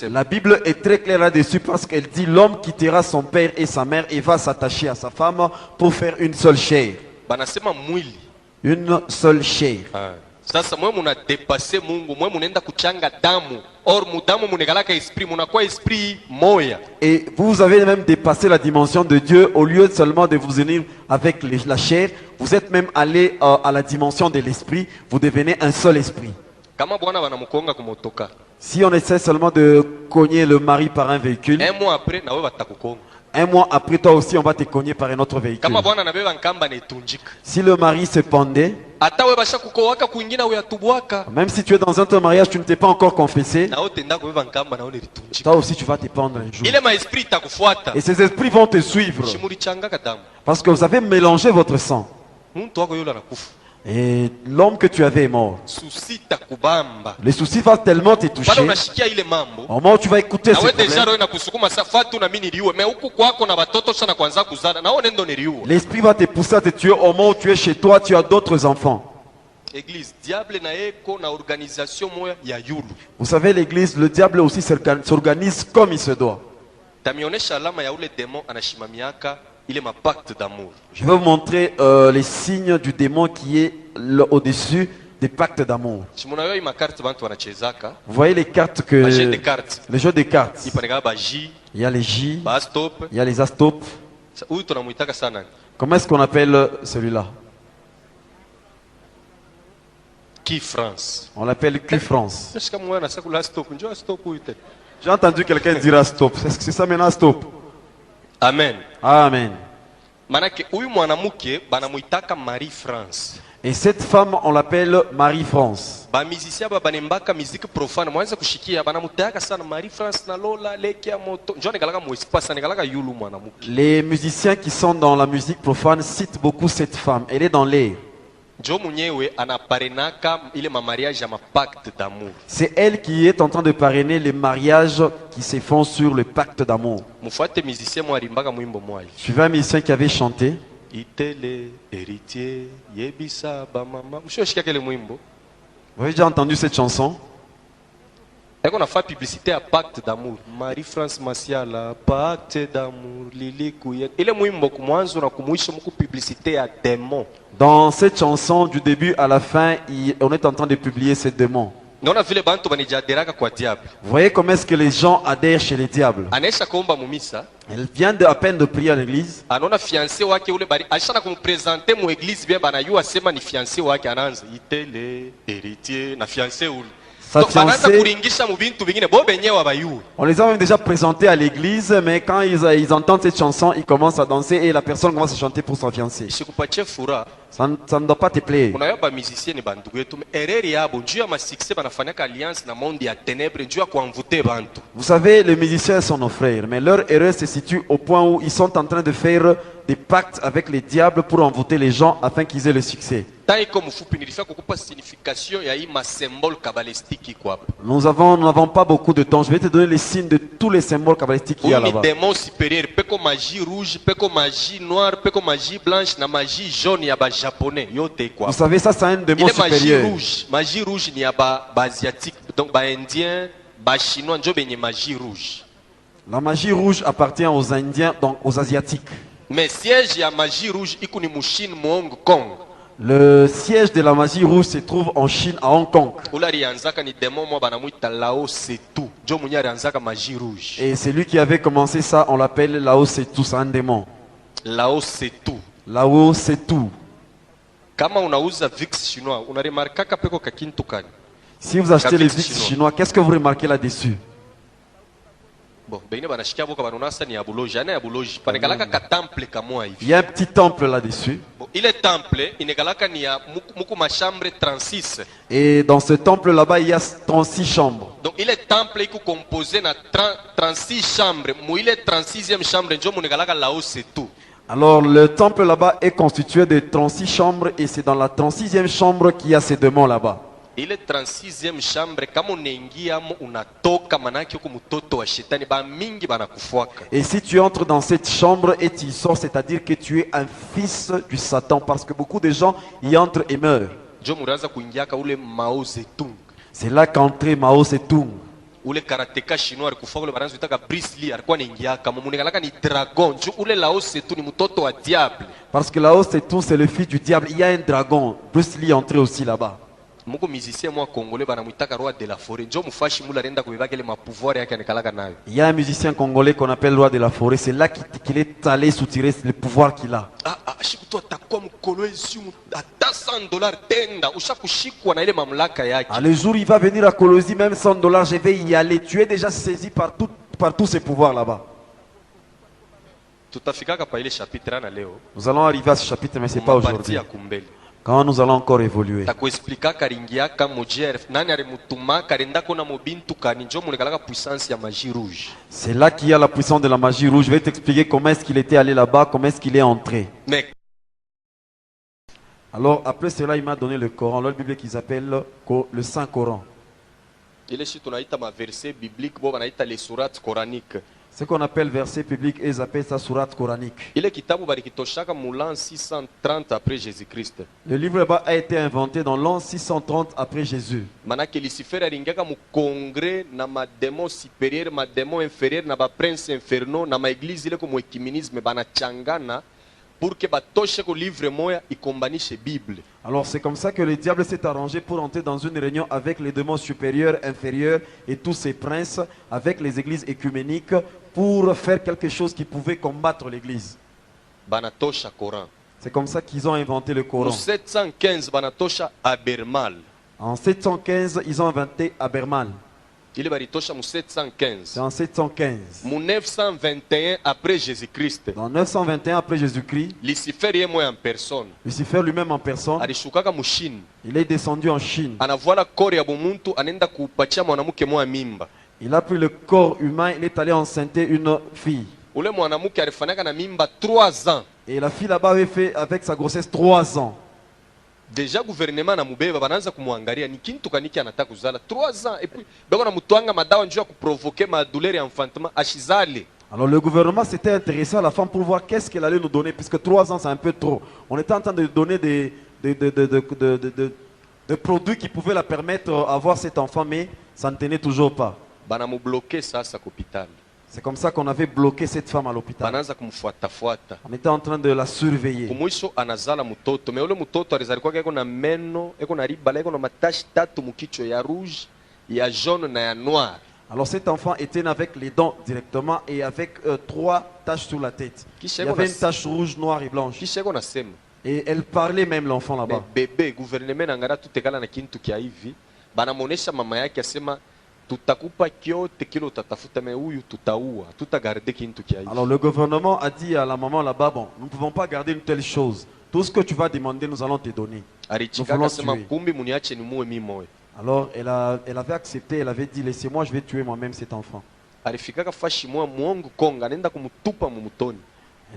B: La Bible est très claire là-dessus parce qu'elle dit l'homme quittera son père et sa mère et va s'attacher à sa femme pour faire une seule chair. Une seule chair.
C: Sasa mwe muna dépasser Mungu, mwe munaenda kuchanga damu, or mudamu munegalaka esprit, munakuwa esprit moya.
B: Et vous avez même dépassé la dimension de Dieu, au lieu seulement de vous unir avec la chair, vous êtes même allé à la dimension de l'esprit, vous devenez un seul esprit.
C: Kama bwana banamukonga kumotoka.
B: Si on essaie seulement de cogner le mari par un véhicule,
C: un mois après, nawe batakukonga.
B: Un mois après, toi aussi, on va te cogner par un autre véhicule. Si le mari se pendait, même si tu es dans un mariage, tu ne t'es pas encore confessé, toi aussi tu vas te pendre un jour. Et ces esprits vont te suivre. Parce que vous avez mélangé votre sang. Et l'homme que tu avais est mort. Les soucis vont tellement te toucher. Au moment où tu vas écouter ce problème, l'esprit va te pousser à te tuer. Au moment où tu es chez toi, tu as d'autres enfants. Vous savez, l'église, le diable aussi s'organise comme il se doit. Je vais vous montrer les signes du démon qui est au-dessus des pactes d'amour. Vous voyez les cartes que... Les jeux de cartes. Il y a les J, il y a les Astopes. Comment est-ce qu'on appelle celui-là?
C: Qui France?
B: On l'appelle Qui France. J'ai entendu quelqu'un dire Astop. Est-ce que c'est ça maintenant Astop?
C: Amen.
B: Amen.
C: Marie France.
B: Et cette femme, on l'appelle Marie France. Les musiciens qui sont dans la musique profane citent beaucoup cette femme. Elle est dans l'air. C'est elle qui est en train de parrainer les mariages qui se font sur le pacte d'amour. Suivez un musicien qui avait chanté. Vous avez déjà entendu cette chanson?
C: On a fait publicité à pacte d'amour. Marie-France Massiala, pacte d'amour, Lili Kouyet. Il est publicité à démon.
B: Dans cette chanson, du début à la fin, on est en train de publier ces démons. Vous voyez comment est-ce que les gens adhèrent chez les diables. Elle vient à peine de prier à l'église. Sa fiancée, on les a même déjà présentés à l'église, mais quand ils entendent cette chanson, ils commencent à danser et la personne commence à chanter pour son fiancé. Ça ne doit pas te plaire. Vous savez, les musiciens sont nos frères, mais leur erreur se situe au point où ils sont en train de faire des pactes avec les diables pour envoûter les gens afin qu'ils aient le succès. Nous n'avons pas beaucoup de temps. Je vais te donner les signes de tous les symboles kabbalistiques qu'il y a là-bas. Vous savez, ça c'est un démon supérieur.
C: Magie rouge, il y a asiatique, donc indien, chinois, magie rouge.
B: La magie rouge appartient aux Indiens, donc aux Asiatiques.
C: Mais siège de la magie rouge, il est en Chine, Hong Kong.
B: Le siège de la magie rouge se trouve en Chine, à Hong Kong. Et c'est lui qui avait commencé ça, on l'appelle Lao Setu, c'est un démon.
C: Lao Setu.
B: Lao Setu. Si vous achetez les VIX chinois, qu'est-ce que vous remarquez là-dessus?
C: Il y a
B: un petit temple là-dessus. Et dans ce temple là-bas, il y a 36 chambres.
C: Donc il est temple qui est composé de 36 chambres. Il est 36e chambre.
B: Alors le temple là-bas est constitué de 36 chambres et c'est dans la 36e chambre qu'il y a ces démons là-bas.
C: Il est 36e chambre, kama unaingia unatoka manake huko mtoto wa shetani ba mingi banakufuaka.
B: Et si tu entres dans cette chambre et tu sors, c'est-à-dire que tu es un fils du Satan parce que beaucoup de gens y entrent et meurent. C'est là qu'entre Mao Zedong.
C: Ule karateka chinois alikufa ule baranzo itaka Bruce Lee alikuwa anaingia kama munegalaka ni dragon. Ule Lao Tzu ni mtoto wa diable.
B: Parce que Lao Tzu c'est le fils du diable, il y a un dragon. Bruce Lee est entré aussi là-bas.
C: Muko musicien moi congolais banamuitaka roi de la forêt. Njo mufashi mula renda kubebaka ile mapouvoir yake anakalaka nayo.
B: Il y a un musicien congolais qu'on appelle roi de la forêt, c'est là qu'il est allé soutirer le pouvoir qu'il a.
C: Shikuto atakuwa mkolo ezimu ata $100 tenda ushakushikwa na ile mamlaka yake.
B: Le jour il va venir à Colosie, même $100 je vais y aller. Tu es déjà saisi par tous ces pouvoirs là-bas.
C: Tutafikaka pa ile chapitre na leo.
B: Nous allons arriver à ce chapitre mais c'est pas aujourd'hui. Quand nous allons encore évoluer. C'est là qu'il y a la puissance de la magie rouge. Je vais t'expliquer comment est-ce qu'il était allé là-bas, comment est-ce qu'il est entré. Alors après cela, il m'a donné le Coran, la Bible qu'ils appellent le Saint-Coran. Ce qu'on appelle verset public, ils appellent ça surat coranique.
C: Ile kitabu balikitoshaka mu l'an 630 après Jésus-Christ.
B: Le livre là-bas a été inventé dans l'an 630 après Jésus.
C: Manake Lucifer alingaka mu congrès na ma démon supérieur, ma démon inférieur, na ba prince infernal, na ma église ile comme ecuménisme banachangana pour que batoshe ko livre moya ikombanishe Bible.
B: Alors c'est comme ça que le diable s'est arrangé pour entrer dans une réunion avec les démons supérieurs, inférieurs et tous ces princes, avec les églises écuméniques, pour faire quelque chose qui pouvait combattre l'église.
C: Banatosha Coran.
B: C'est comme ça qu'ils ont inventé le Coran.
C: En 715 banatosha Abermal.
B: En 715, ils ont inventé Abermal.
C: Il est baritosha mu 715.
B: C'est en 715.
C: Mu 921 après Jésus-Christ.
B: Dans 921 après Jésus-Christ,
C: Lucifer est moi en personne.
B: Lucifer lui-même en personne,
C: Alishukaka mu Chine.
B: il est descendu en Chine.
C: Anavuala kore ya bumuntu anenda kupatia mwanamke mwa mimba.
B: Il a pris le corps humain, il est allé enceinter une fille.
C: Ule mwanamke alifanyaka na mimba 3 ans.
B: Et la fille là-bas avait fait avec sa grossesse 3 ans.
C: Déjà gouvernement na mubeba banaanza kumwangalia ni kintu kaniki anataka kuzala 3 ans et puis bako na mutwanga madawa njoo kuprovoquer ma douleur enfantement ashizale.
B: Alors le gouvernement s'était intéressé à la femme pour voir qu'est-ce qu'elle allait nous donner, puisque 3 ans c'est un peu trop. On était en train de donner des produits qui pouvaient la permettre d'avoir cet enfant, mais ça ne tenait toujours pas.
C: Bana mu bloquer ça à l'hôpital.
B: C'est comme ça qu'on avait bloqué cette femme à l'hôpital.
C: Banaanza kumfuatafuata.
B: On était en train de la surveiller.
C: Kumwisho anazala mtoto. Mais ule mtoto alizalikuwa eko na meno, eko na riba, eko na matashi tatu mukichwa ya rouge, ya jaune na ya noir.
B: Alors cet enfant était né avec les dents directement et avec 3 taches sur la tête. Il y avait une tache rouge, noire et blanche. Et elle parlait même l'enfant là-bas.
C: Bébé, gouvernement nangara tutekala na kintu kia hivi. Banamuonesha mama yake asema tutakupa kyote kile utatafuta mais huyu tutaua, tutagarder kintu kia hivi.
B: Alors le gouvernement a dit à la maman là-bas, bon, nous ne pouvons pas garder une telle chose. Tout ce que tu vas demander, nous allons te donner. Nous voulons tuer. Alors elle avait accepté, elle avait dit laissez-moi, je vais tuer moi-même cet enfant. Elle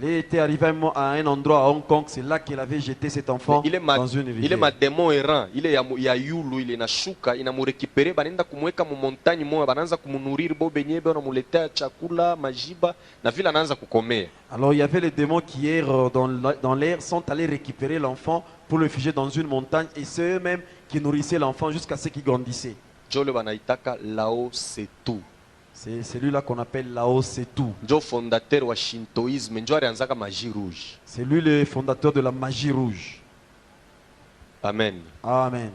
B: était arrivée à un endroit à Hong Kong, c'est là qu'elle avait jeté cet enfant dans une rivière.
C: Il est ma démon errant, il est ya yulu, il est na shuka, il a mu récupérer, banenda kumweka mu montagne moya, bananza kumunuriri bo benye be na muletea chakula, majiba, na vile anaanza kukomea.
B: Alors il y avait les démons qui errent dans l'air, sont allés récupérer l'enfant pour le figer dans une montagne et c'est eux-mêmes qui nourrissaient l'enfant jusqu'à ce qu'il grandissait.
C: Jole banaitaka Lao Tse-tu.
B: C'est celui-là qu'on appelle Lao Tse-tu.
C: Njo fondateur wa Shintoisme, njo alianzaka magie rouge.
B: C'est lui le fondateur de la magie rouge.
C: Amen.
B: Amen.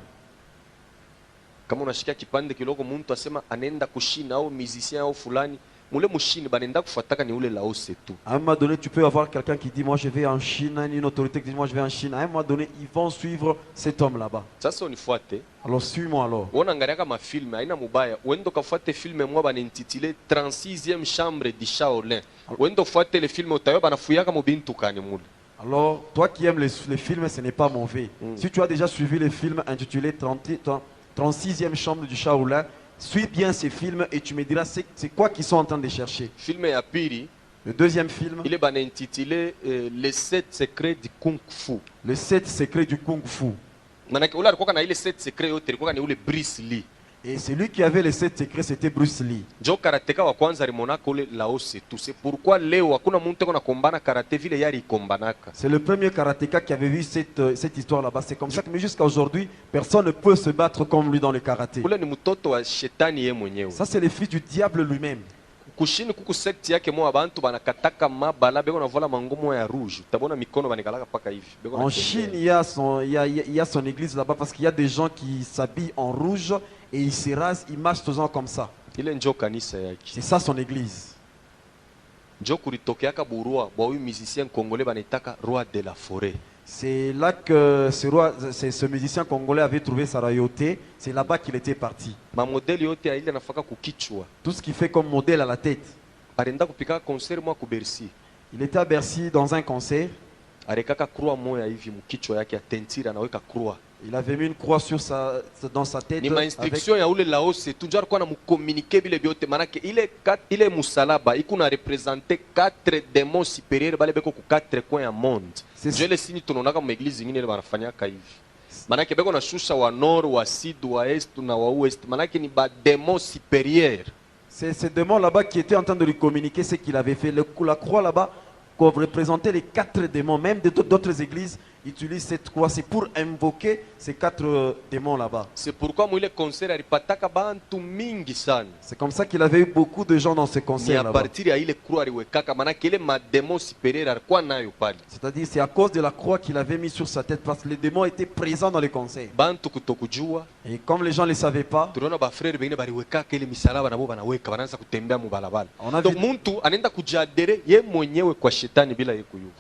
C: Kama unashikia kipande kiloko muntu asema anenda kushina au musicien au fulani, mule mushini banenda kufuataka ni ule Lao Tse-tu.
B: À un moment donné, tu peux avoir quelqu'un qui dit moi je vais en Chine, une autorité qui dit moi je vais en Chine. À un moment donné, ils vont suivre cet homme là-bas.
C: Sasa unifuate.
B: Alors suis-moi alors.
C: Wana ngariaka mafilme haina mubaya. Wendo kafuate filme mwa banintitile 36e chambre du Shaolin. Wendo fuate le film utayo banafuyaka mubintu kani mule.
B: Alors toi qui aimes les films, ce n'est pas mauvais. Si tu as déjà suivi les films intitulés 36e chambre du Shaolin, suis bien ces films et tu me diras c'est quoi qu'ils sont en train de chercher.
C: Film ya pili.
B: Le deuxième film.
C: Il est intitulé Les 7 secrets du Kung Fu.
B: Les 7 secrets du Kung Fu. Et celui qui avait les 7 secrets, c'était Bruce Lee.
C: C'est pourquoi
B: c'est le premier karatéka qui avait vu cette histoire là-bas. C'est comme ça que jusqu'à aujourd'hui, personne ne peut se battre comme lui dans le karaté. Ça, c'est le fils du diable lui-même.
C: Kushini kuku sekti yake mo abantu banakataka mabala beko na vola mangomo ya rouge. Tabona mikono banikalaka paka hivi.
B: En Chine, il y a son église là-bas parce qu'il y a des gens qui s'habillent en rouge et ils se rasent, ils marchent toujours comme ça.
C: Ile njo kanisa yake.
B: C'est ça son église.
C: Njo kulitokeaka burua bwa huyu musicien congolais banitaka roi de la forêt.
B: C'est là que ce musicien congolais avait trouvé sa royauté. C'est là-bas qu'il était parti. Tout ce qu'il fait comme modèle à la tête. Il était à Bercy dans un concert. Il avait mis une croix dans sa tête. Il
C: est musalaba, il a représenté 4 démons supérieurs balebeko ku 4 coins du monde. Je le signe tunonaka mu église nyingine banafanyaka hivi. Manake beko na shusha wa nord, wa sud, wa est na wa ouest. Manake ni ba démons supérieurs.
B: C'est ce démon là-bas qui était en train de lui communiquer ce qu'il avait fait. La croix là-bas représentait les 4 démons. Même d'autres églises utilisent cette croix. C'est pour invoquer ces 4 démons là-bas.
C: C'est pourquoi moi le concert alipataka bantu mingi sana.
B: C'est comme ça qu'il avait eu beaucoup de gens dans ce concert là-bas. C'est-à-dire c'est à cause de la croix qu'il avait mis sur sa tête parce que les démons étaient présents dans les concerts. Et comme les gens ne le savaient pas,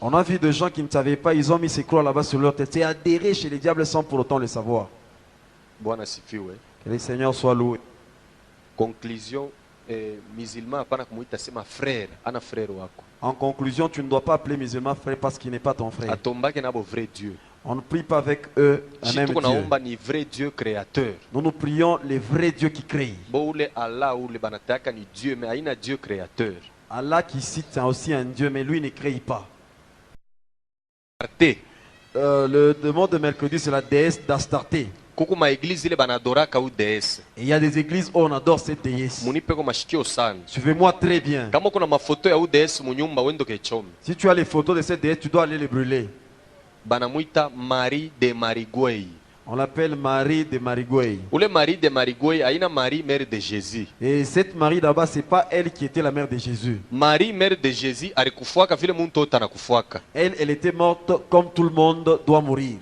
B: on a vu des gens qui ne savaient pas, ils ont mis ces croix là-bas sur leur tête et adhéré chez les diables sans pour autant le savoir. Que le Seigneur soit loué.
C: Conclusion, musulman hapana kumuita sema frère, ana frère wako.
B: En conclusion, tu ne dois pas appeler musulman frère parce qu'il n'est pas ton frère.
C: Atombake nabo vrai Dieu.
B: On ne prie pas avec eux un même Dieu.
C: Ni vrai Dieu créateur.
B: Nous prions les vrais dieux qui créent.
C: Boule Allah ou le banataka ni Dieu mais haina Dieu créateur.
B: Allah qui cite c'est aussi un Dieu mais lui ne crée pas. Le démon de mercredi c'est la déesse d'Astarté. Et il y a des églises où on adore cette déesse. Suivez-moi très bien. Si tu as les photos de cette déesse, tu dois aller les brûler. On l'appelle Marie de Marigouey. Et cette Marie là-bas, c'est pas elle qui était la mère de Jésus.
C: Marie, mère de Jésus,
B: elle était morte comme tout le monde doit mourir.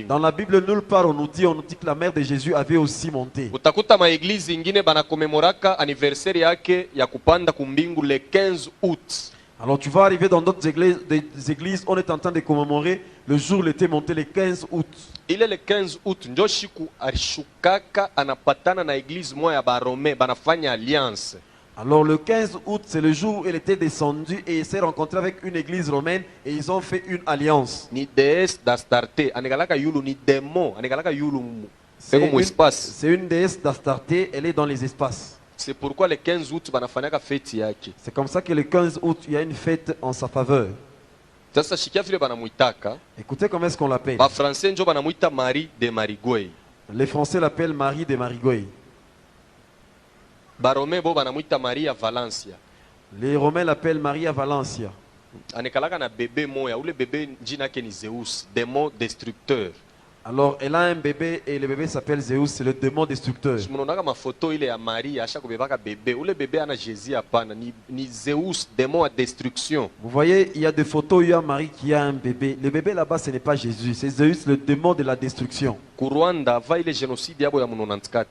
C: Dans
B: la Bible, nulle part on nous dit que la mère de Jésus avait aussi monté. Alors tu vas arriver dans d'autres églises, on est en train de commémorer le jour où il était monté le 15 août.
C: Il est le 15 août, Njoshiku alishukaka anapatana na église moya ba Rome banafanya alliance.
B: Alors le 15 août, c'est le jour où il était descendu et il s'est rencontré avec une église romaine et ils ont fait une alliance.
C: Ni déesse d'Astarté, anegalaka yulu ni démon, anegalaka yulu.
B: C'est une déesse d'Astarté, elle est dans les espaces.
C: C'est pourquoi le 15 août banafanyaka fête yake.
B: C'est comme ça que le 15 août, il y a une fête en sa faveur.
C: Sasa shikia vile banamuitaka.
B: Écoutez comment est-ce qu'on l'appelle.
C: Ba français njo banamuita Marie de Marigouey.
B: Les Français l'appellent Marie de Marigouey.
C: Baromé bo banamuita Maria Valencia.
B: Les Romains l'appellent Maria Valencia.
C: Anekalaka na bébé moya, ou le bébé njina ke ni Zeus, démon destructeur.
B: Alors elle a un bébé et le bébé s'appelle Zeus, c'est le démon destructeur.
C: Je monaka ma photo ile ya Maria, acha ko bebaka bébé, ou le bébé ana Jésus apana ni Zeus, démon à destruction.
B: Vous voyez, il y a des photos où il y a Marie qui a un bébé. Le bébé là-bas ce n'est pas Jésus, c'est Zeus, le démon de la destruction.
C: Ku Rwanda va ile génocide yabo ya 94.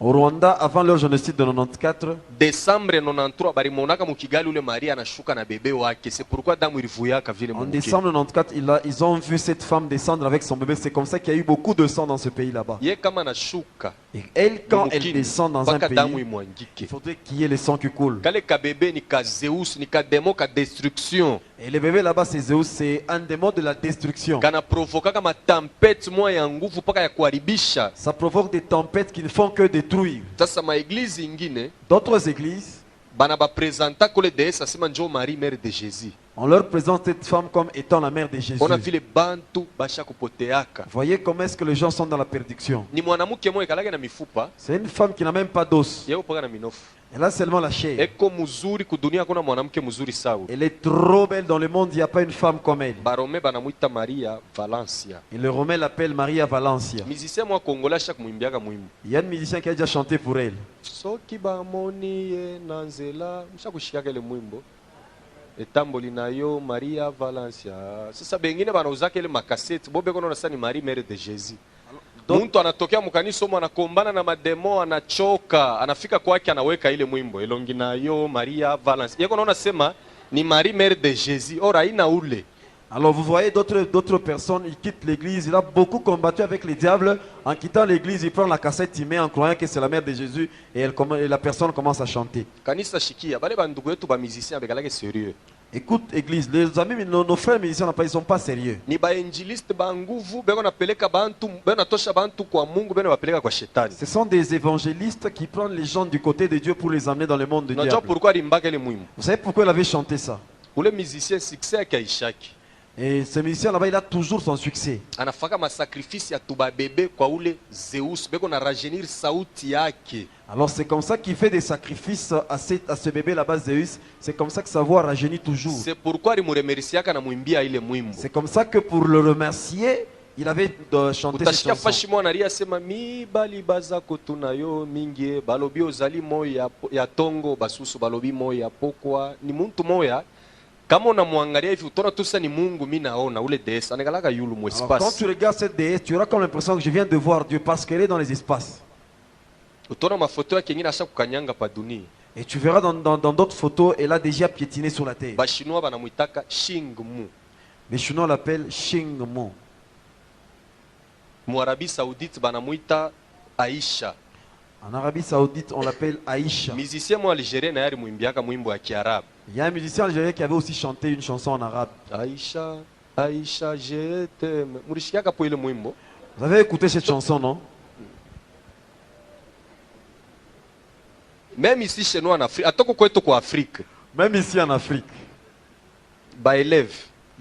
B: Au Rwanda, avant leur génocide de 94,
C: décembre 93 balimonaka mukigali ule Maria anashuka na bébé wake. C'est pourquoi damu ilivuyaka vile
B: en décembre 94, ils ont vu cette femme descendre avec son bébé. C'est comme ça qu'il y a eu beaucoup de sang dans ce pays là-bas.
C: Ye kama anashuka.
B: Et elle, quand elle descend dans un pays, il faudrait qu'il y ait le sang qui coule.
C: Kale ka bébé ni ka Zeus, ni ka démon ka destruction.
B: Et le bébé là-bas, c'est Zeus, c'est un démon de la destruction.
C: Kana provoka kama tempête moya ya nguvu paka ya kuharibisha.
B: Ça provoque des tempêtes qui ne font que détruire.
C: Sasa ma église ingine,
B: d'autres églises,
C: bana ba présenta ko le déesse asema njo Marie mère de Jésus.
B: On leur présente cette femme comme étant la mère de Jésus.
C: On a vu les bantu basha kupoteaka.
B: Voyez comment est-ce que les gens sont dans la perdition.
C: Ni mwanamuke moya kalaka na mifupa.
B: C'est une femme qui n'a même pas d'os.
C: Yeye upaka na minofu.
B: Elle a seulement la chair.
C: Eko muzuri kudunia kuna mwanamke muzuri sawa.
B: Elle est trop belle dans le monde, il n'y a pas une femme comme elle.
C: Barome banamuita Maria Valencia.
B: Et le Romain l'appelle Maria Valencia.
C: Musicien moi congolais chaque mwimbiaka mwimbo.
B: Il y a un musicien qui a déjà chanté pour elle.
C: Soki ba moni nanzela, mshakushikaka ile mwimbo. Etamboli na yo Maria Valencia. Sasa bengine banauzaka ile makaseti. Bobe kono nasani Marie mère de Jésus. Muntu anatokea mkanisa mwana anakombana na mademo anachoka, anafika kwake anaweka ile mwimbo elongi na yo Maria Valence. Yeko naona sema ni Marie mère de Jésus. Ora ina ule.
B: Alors vous voyez d'autres personnes, ils quittent l'église, il a beaucoup combattu avec les diables. En quittant l'église, il prend la cassette, il met en croyant que c'est la mère de Jésus et la personne commence à chanter.
C: Kanisa shikia, bale bandugu yetu ba musiciens bekalake sérieux.
B: Écoute, église, les amis, nos frères musiciens, ils ne sont pas sérieux.
C: Ni ba évangélistes ba nguvu, beko napeleka bantu, beko natosha bantu kwa Mungu, beko bapeleka kwa shetani.
B: Ce sont des évangélistes qui prennent les gens du côté de Dieu pour les amener dans le monde de Dieu.
C: Pourquoi rimbaka le mwimbo?
B: Vous savez pourquoi il avait chanté ça?
C: Ule musicien succès akaishaki.
B: Et ce musicien là-bas, il a toujours son succès.
C: Anafaka ma sacrifice ya tuba bébé kwa ule Zeus beko na rajeunir sauti yake.
B: Alors c'est comme ça qu'il fait des sacrifices à ce bébé là-bas Zeus. C'est comme ça que sa voix rajeunit toujours.
C: C'est pourquoi il muremerciaka na muimbia ile mwimbo.
B: C'est comme ça que pour le remercier, il avait chanté cette chanson.
C: Fashi mwana ria sema mi bali bazako tunayo mingi balobi ozali moya ya tongo basusu balobi moya pokwa ni muntu moya. Quand tu
B: regardes cette déesse, tu auras comme l'impression que je viens de voir Dieu parce qu'elle est dans les espaces. Et tu verras dans d'autres photos, elle a déjà piétiné sur la terre. Les Chinois l'appellent Shingmu.
C: En Arabie Saoudite, Aïcha.
B: En Arabie Saoudite, on l'appelle Aïcha. Il y a un musicien algérien qui avait aussi chanté une chanson en arabe.
C: Aïcha, Aïcha, je t'aime.
B: Vous avez écouté cette chanson, non?
C: Même ici chez nous en Afrique,
B: même ici en Afrique,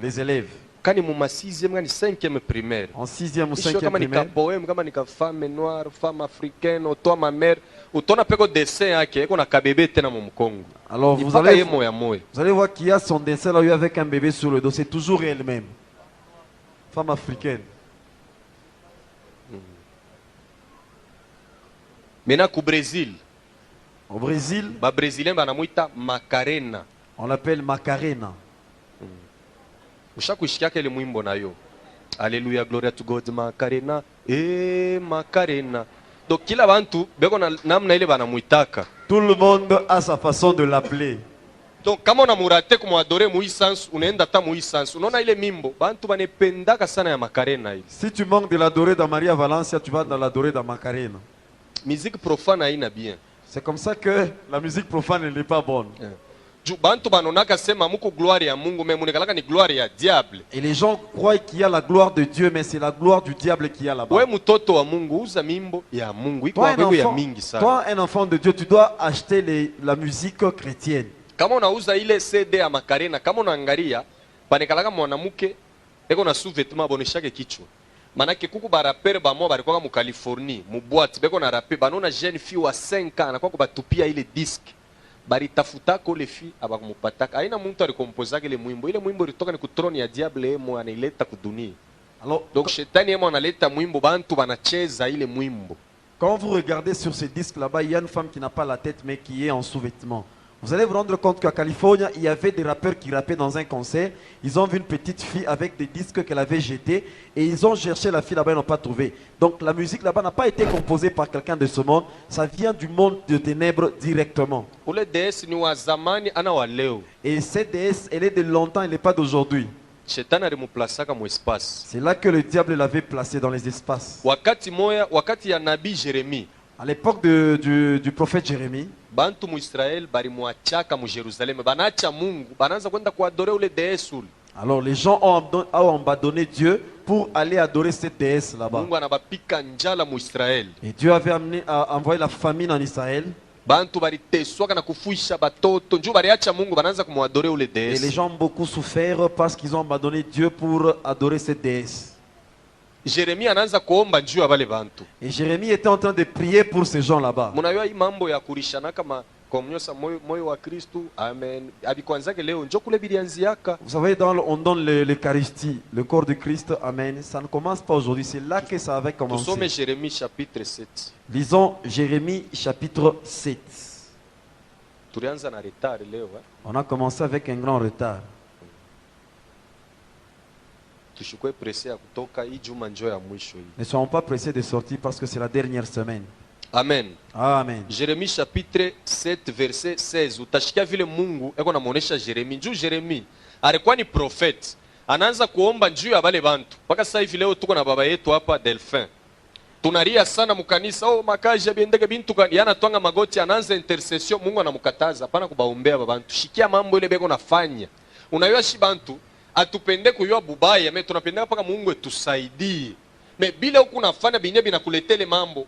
B: les élèves,
C: quand ils sont en 6e, 5e primaire,
B: en 6e ou 5e primaire,
C: poème, comme une femme noire, femme africaine, toi ma mère, ou ton appel au dessin, qu'on a kabébé tena mon Congo.
B: Alors vous allez voir qu'il y a son dessin là avec un bébé sur le dos, c'est toujours elle-même, femme africaine.
C: Maintenant au Brésil,
B: les
C: Brésiliens Macarena.
B: On l'appelle Macarena.
C: Alléluia, gloria to God, Macarena, Macarena. Donc kila bantu beko namna ile banamuitaka.
B: Tout le monde a sa façon de l'appeler.
C: Donc kama unamurate kumwadore muisansu, unaenda ta muisansu. Unaona ile mimbo, bantu banependaka sana ya Macarena ile.
B: Si tu manques de l'adorer dans Maria Valencia, tu vas dans l'adorer dans Macarena.
C: Musique profane haina bien.
B: C'est comme ça que la musique profane n'est pas bonne. Et les gens croient qu'il y a la gloire de Dieu, mais c'est la gloire du diable qui y a là-bas. Toi, un enfant de Dieu, tu dois acheter la musique chrétienne.
C: Manake kuku barapere bamwa balikuwa mu Californie mu boîte beko na rape banona jeune fille wa 5 ans anakuwa kubatupia ile disc baritafuta ko le fille abakumupataka aina muntu alikompoza ile mwimbo ilitoka ni kutroni ya diable emo anaileta kudunia. Alors donc shetani emo analeta mwimbo bantu banacheza ile mwimbo.
B: Quand vous regardez sur ce disque là-bas, il y a une femme qui n'a pas la tête mais qui est en sous-vêtements. Vous allez vous rendre compte qu'à Californie, il y avait des rappeurs qui rappaient dans un concert. Ils ont vu une petite fille avec des disques qu'elle avait jetés et ils ont cherché la fille là-bas, ils n'ont pas trouvé. Donc la musique là-bas n'a pas été composée par quelqu'un de ce monde, ça vient du monde de ténèbres directement. Et cette déesse, elle est de longtemps, elle n'est pas d'aujourd'hui. C'est là que le diable l'avait placée dans les espaces. À l'époque du prophète Jérémie,
C: bantu mu Israël barimwachaka mu Jérusalem banacha Mungu banaanza kwenda kuadorer ule déesse.
B: Alors les gens ont abandonné Dieu pour aller adorer cette déesse là-bas.
C: Mungu anabapika njala mu Israël.
B: Et Dieu avait envoyé la famine en Israël.
C: Bantu bariteswaka na kufuisha batoto njo bariacha Mungu banaanza kumuadorer ule déesse.
B: Et les gens ont beaucoup souffert parce qu'ils ont abandonné Dieu pour adorer cette déesse.
C: Jérémie anaanza kuomba njuu ya wale bantu.
B: Et Jérémie était en train de prier pour ces gens là-bas.
C: Munajua hii mambo ya kurishana kama kumnyosa moyo wa Kristo. Amen. Abikwanzake leo njoo kule bilianziaka.
B: Vous savez, on donne l'Eucharistie, le corps de Christ. Amen. Ça ne commence pas aujourd'hui, c'est là que ça avait commencé.
C: Tusome Jérémie chapitre 7.
B: Lisons Jérémie chapitre 7.
C: Tulianza na retard leo.
B: On a commencé avec un grand retard. Ne soyons pas pressés de sortir parce que c'est la dernière semaine.
C: Amen.
B: Amen.
C: Jérémie chapitre 7 verset 16. Utashikia vile Mungu eko namuonesha Jérémie. Njoo Jérémie alikuwa ni prophet. Anaanza kuomba njuu ya wale bantu. Mpaka sasa hivi leo tuko na baba yetu hapa Delphin. Tunaria sana mkanisa, makaja biendeke bintu kan yana twanga magoti anaanza intercession, Mungu anamkataza hapana kubaombea babantu. Shikia mambo ile beko nafanya. Unayua shi bantu atupende kuyua bubaya, me tunapenda paka Mungu etusaidie. Mais bila huku nafanya binye binakuletele mambo,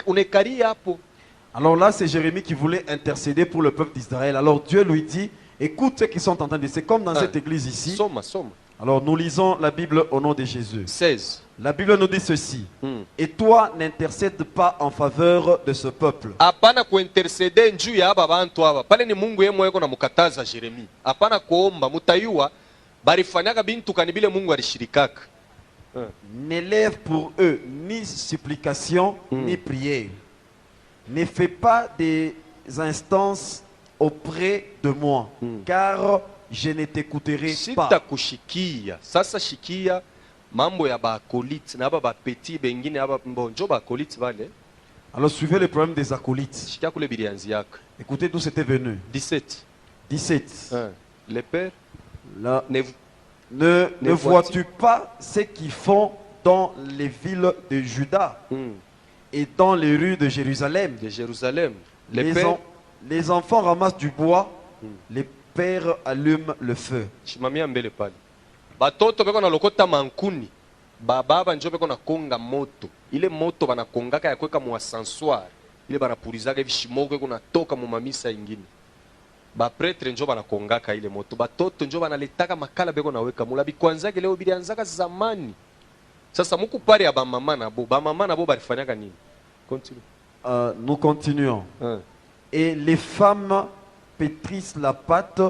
C: unekaria hapo.
B: Alors là, c'est Jérémie qui voulait intercéder pour le peuple d'Israël. Alors Dieu lui dit, écoute ceux qui sont en train de... C'est comme dans cette église ici.
C: Soma.
B: Alors nous lisons la Bible au nom de Jésus.
C: 16.
B: La Bible nous dit ceci. Et toi, n'intercède pas en faveur de ce peuple.
C: Apana kuintercede njuu ya aba bantu aba. Pale ni Mungu yeye mweko na mukataza Jeremia. Apana kuomba mutayua barifanyaka bintu kanibile Mungu alishirikaka.
B: N'élève pour eux ni supplication ni prière. Ne fais pas des instances auprès de moi, car je ne t'écouterai pas.
C: Sitakushikia. Sasa shikia mambo ya bakolite na aba petit bengine aba mbonjo bakolite vale.
B: Alors suivez le problème des acolytes.
C: Shikia kule bilianziaka.
B: Écoutez d'où c'était venu.
C: 17.
B: 17.
C: Les pères
B: là, ne vois-tu pas ce qu'ils font dans les villes de Juda et dans les rues de Jérusalem? Les enfants ramassent du bois, les pères allument le feu.
C: Batoto beko na lokota mankuni, baba njo beko na konga moto. Ile moto bana kongaka ya kweka mu ascenseur. Ile bana pulizaka hivi shimoko kuna toka mu mamisa ingine. Ba pretre njo bana kongaka ile moto. Batoto njo bana letaka makala beko na weka mula bikwanzake leo bilianzaka zamani. Sasa muku pare ya ba mama na bo barifanyaka nini? Continue.
B: Nous continuons. Et les femmes pétrissent la pâte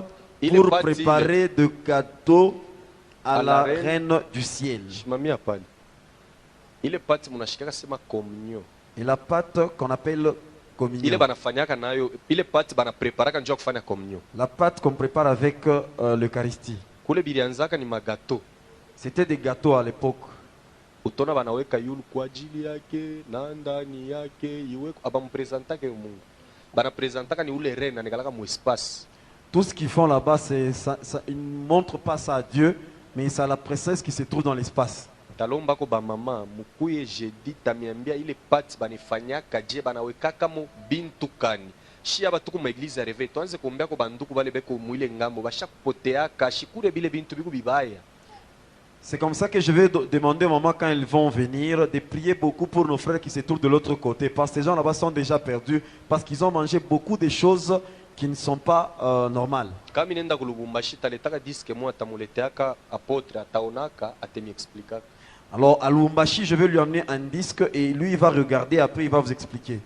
B: pour préparer de gâteaux à la reine du ciel.
C: Il est pâte munashikaka sema communion.
B: Et la pâte qu'on appelle communion.
C: Il est banafanyaka nayo, il est pâte bana préparaka njoo kufanya communion.
B: La pâte qu'on prépare avec l'Eucharistie.
C: Kule bilianzaka ni magato.
B: C'était des gâteaux à l'époque.
C: Utona banaweka yulu kwa ajili yake na ndani yake iwe abampresentaka Mungu. Bana presentaka ni ule reine anikalaka mu espace.
B: Tout ce qu'ils font là-bas, ça, ils ne montrent pas ça à Dieu, mais c'est à la princesse qui se trouve dans l'espace.
C: Talomba ko ba mama mukuye jeudi tamiambia ile pati banifanyaka je banawekaka mo bintu kani. Shia batuku mu église ya Réveil. Tuanze kuombea ko banduku bale beko muile ngambo bashakupoteaka shikure bile bintu biku bibaya.
B: C'est comme ça que je vais demander aux mamans quand ils vont venir de prier beaucoup pour nos frères qui se trouvent de l'autre côté. Parce que ces gens là-bas sont déjà perdus. Parce qu'ils ont mangé beaucoup de choses qui ne sont pas normales. Alors à Lubumbashi, je vais lui emmener un disque et lui il va regarder, après il va vous expliquer.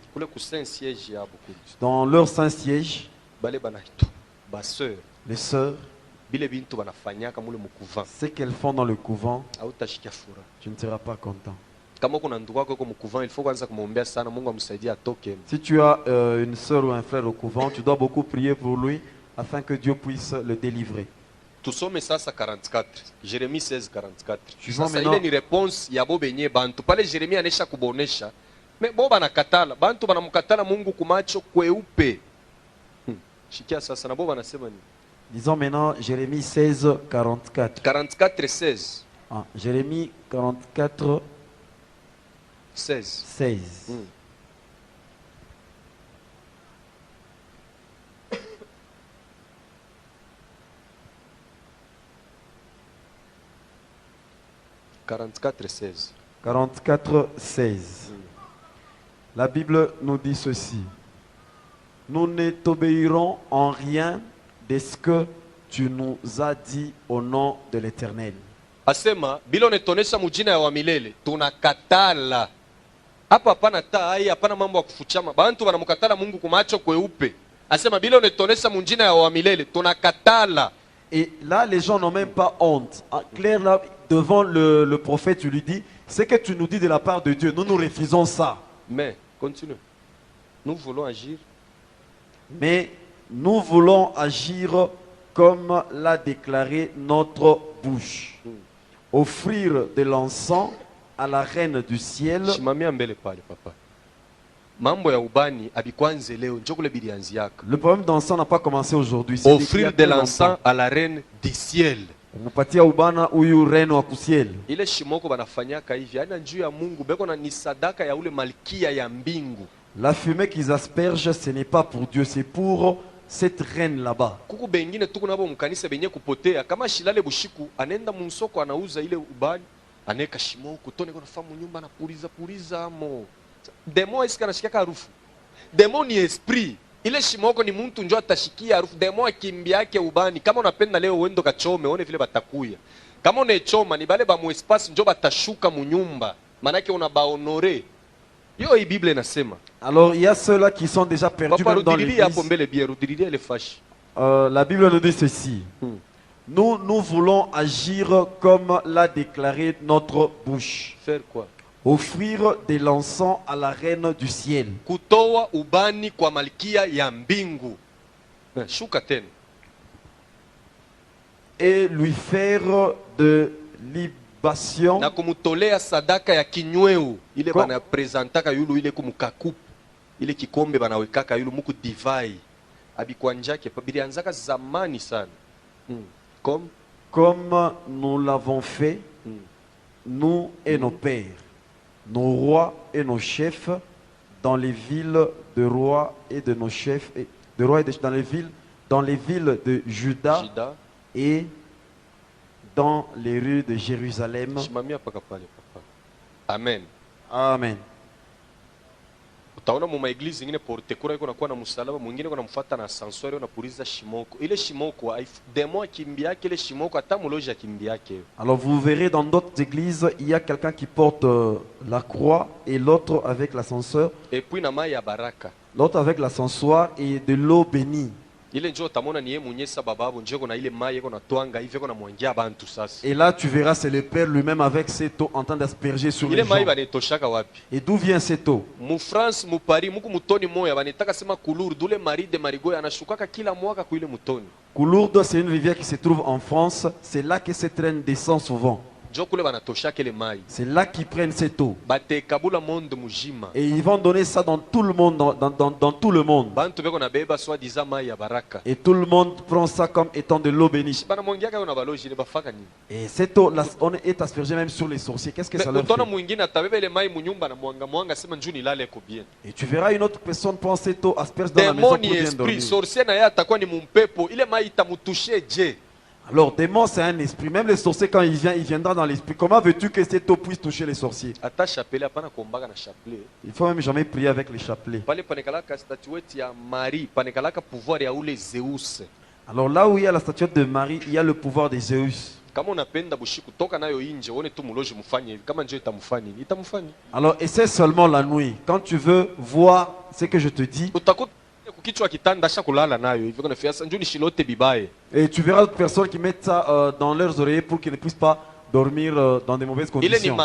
B: Dans leur Saint-Siège, les sœurs, ce qu'elles font dans le couvent, tu ne seras pas content. Si tu as une sœur ou un frère au couvent, tu dois beaucoup prier pour lui afin que Dieu puisse le délivrer.
C: Tusome sasa 44. Jérémie 16 44. Sasa ile ni réponse ya bo benye bantu. Pale Jérémie anesha kubonesha. Me bo banakatala. Bantu banamkatala Mungu kumacho kweupe. Shikia sasa na bo banasema nini?
B: Disons maintenant Jérémie 16 44.
C: 44 16.
B: Ah, Jérémie 44
C: 16.
B: 16. «
C: 44-16.
B: 44-16. La Bible nous dit ceci. Nous ne t'obéirons en rien de ce que tu nous as dit au nom de l'Éternel.
C: Asema, bilo netonesha mujina ya wa milele, tunakatala. Hapa hapana taa, hapana mambo ya kufuchama. Bantu wanamkatala Mungu kumacho kweupe. Asema, bilo netonesha mujina ya wa milele, tunakatala.
B: Et là, les gens n'ont même pas honte. En clair, là, devant le prophète, tu lui dis, ce que tu nous dis de la part de Dieu, nous nous refusons ça.
C: Mais, continue. Nous voulons agir.
B: Mais nous voulons agir comme l'a déclaré notre bouche. Offrir de l'encens à la reine du ciel. Le problème d'encens n'a pas commencé aujourd'hui.
C: Offrir de l'encens à la reine du ciel.
B: Ile
C: shimoko banafanyaka hivi ana njuu ya Mungu beko na ni sadaka ya ule malkia ya mbingu.
B: La fumée qu'ils aspergent, ce n'est pas pour Dieu, c'est pour cette reine là-bas.
C: Kuku bengine tuku nabo mkanisa benye kupotea kama shilale bushiku anenda munsoko anauza ile ubani aneka shimoko tone kwa famu nyumba na puriza amo. Demo iska nashikaka harufu. Demo ni esprit. Ile shimoko ni mtu njoo atashikia harufu. Demo akimbia yake ubani. Kama unapenda leo uende kachome, one vile batakuya. kama unechoma ni bale ba mu espace njo batashuka mu nyumba manake una ba honorer. Yo hii Bible inasema.
B: Alors il y a ceux-là qui sont déjà perdus même dans l'église. La Bible nous dit ceci. Nous voulons agir comme l'a déclaré notre bouche.
C: Faire quoi?
B: Offrir de l'encens à la reine du ciel.
C: Kutoa ubani kwa malkia ya mbingu. Shuka tena.
B: Et lui faire de libation.
C: Na kumutolea sadaka ya kinyweu. Ile bana presentaka yulu ile kumukakupu. Ile kikombe banawekaka yulu muku divai. Abikwanjake bilianzaka zamani sana.
B: Comme nous l'avons fait, nous et nos pères, nos rois et nos chefs, dans les villes de rois et de nos chefs, de rois et dans les villes de Juda et dans les rues de Jérusalem.
C: Amen.
B: Amen.
C: Utaona mu maeglize zingine portekura iko nakuwa na msalaba, mwingine kuna mfuata na ascenseur na puriza shimoko. Ile shimoko demo akimbia ile shimoko hata muloja akimbia yake.
B: Alors vous verrez dans d'autres églises, il y a quelqu'un qui porte la croix et l'autre avec l'ascenseur.
C: Et puis na mai ya baraka.
B: L'autre avec l'ascensoir et de l'eau bénie.
C: Ile njoo tamona niye munyesa bababu njoo na ile mai yako na twanga hivi na mwangia bantu sasa.
B: Et là tu verras c'est le Père lui-même avec cette eau en train d'asperger sur les gens.
C: Ile mai banetoshaka wapi?
B: Et d'où vient cette eau?
C: Mu France mu Paris muku mutoni moya banetaka sema Coulourde dule mari de Marigoy anashukaka kila mwaka ku ile mutoni.
B: Coulourde c'est une rivière qui se trouve en France, c'est là que cette traîne descend souvent. C'est là qu'ils prennent cette eau. Et ils vont donner ça dans tout le monde, dans tout le monde. Et tout le monde prend ça comme étant de l'eau bénie. Et cette eau, on est aspergé même sur les sorciers. Qu'est-ce que ça leur fait? Et tu verras une autre personne prend cette eau, asperge dans la maison pour bien dormir. Alors, démon, c'est un esprit. Même les sorciers, quand il viendra dans l'esprit. Comment veux-tu que cette eau puisse toucher les sorciers? Il faut même jamais prier avec les chapelets. Alors, là où il y a la statuette de Marie, il y a le pouvoir des Zeus. Alors, essaie seulement la nuit. Quand tu veux voir ce que je te dis, et tu verras d'autres personnes qui mettent ça dans leurs oreilles pour qu'ils ne puissent pas dormir dans des mauvaises conditions.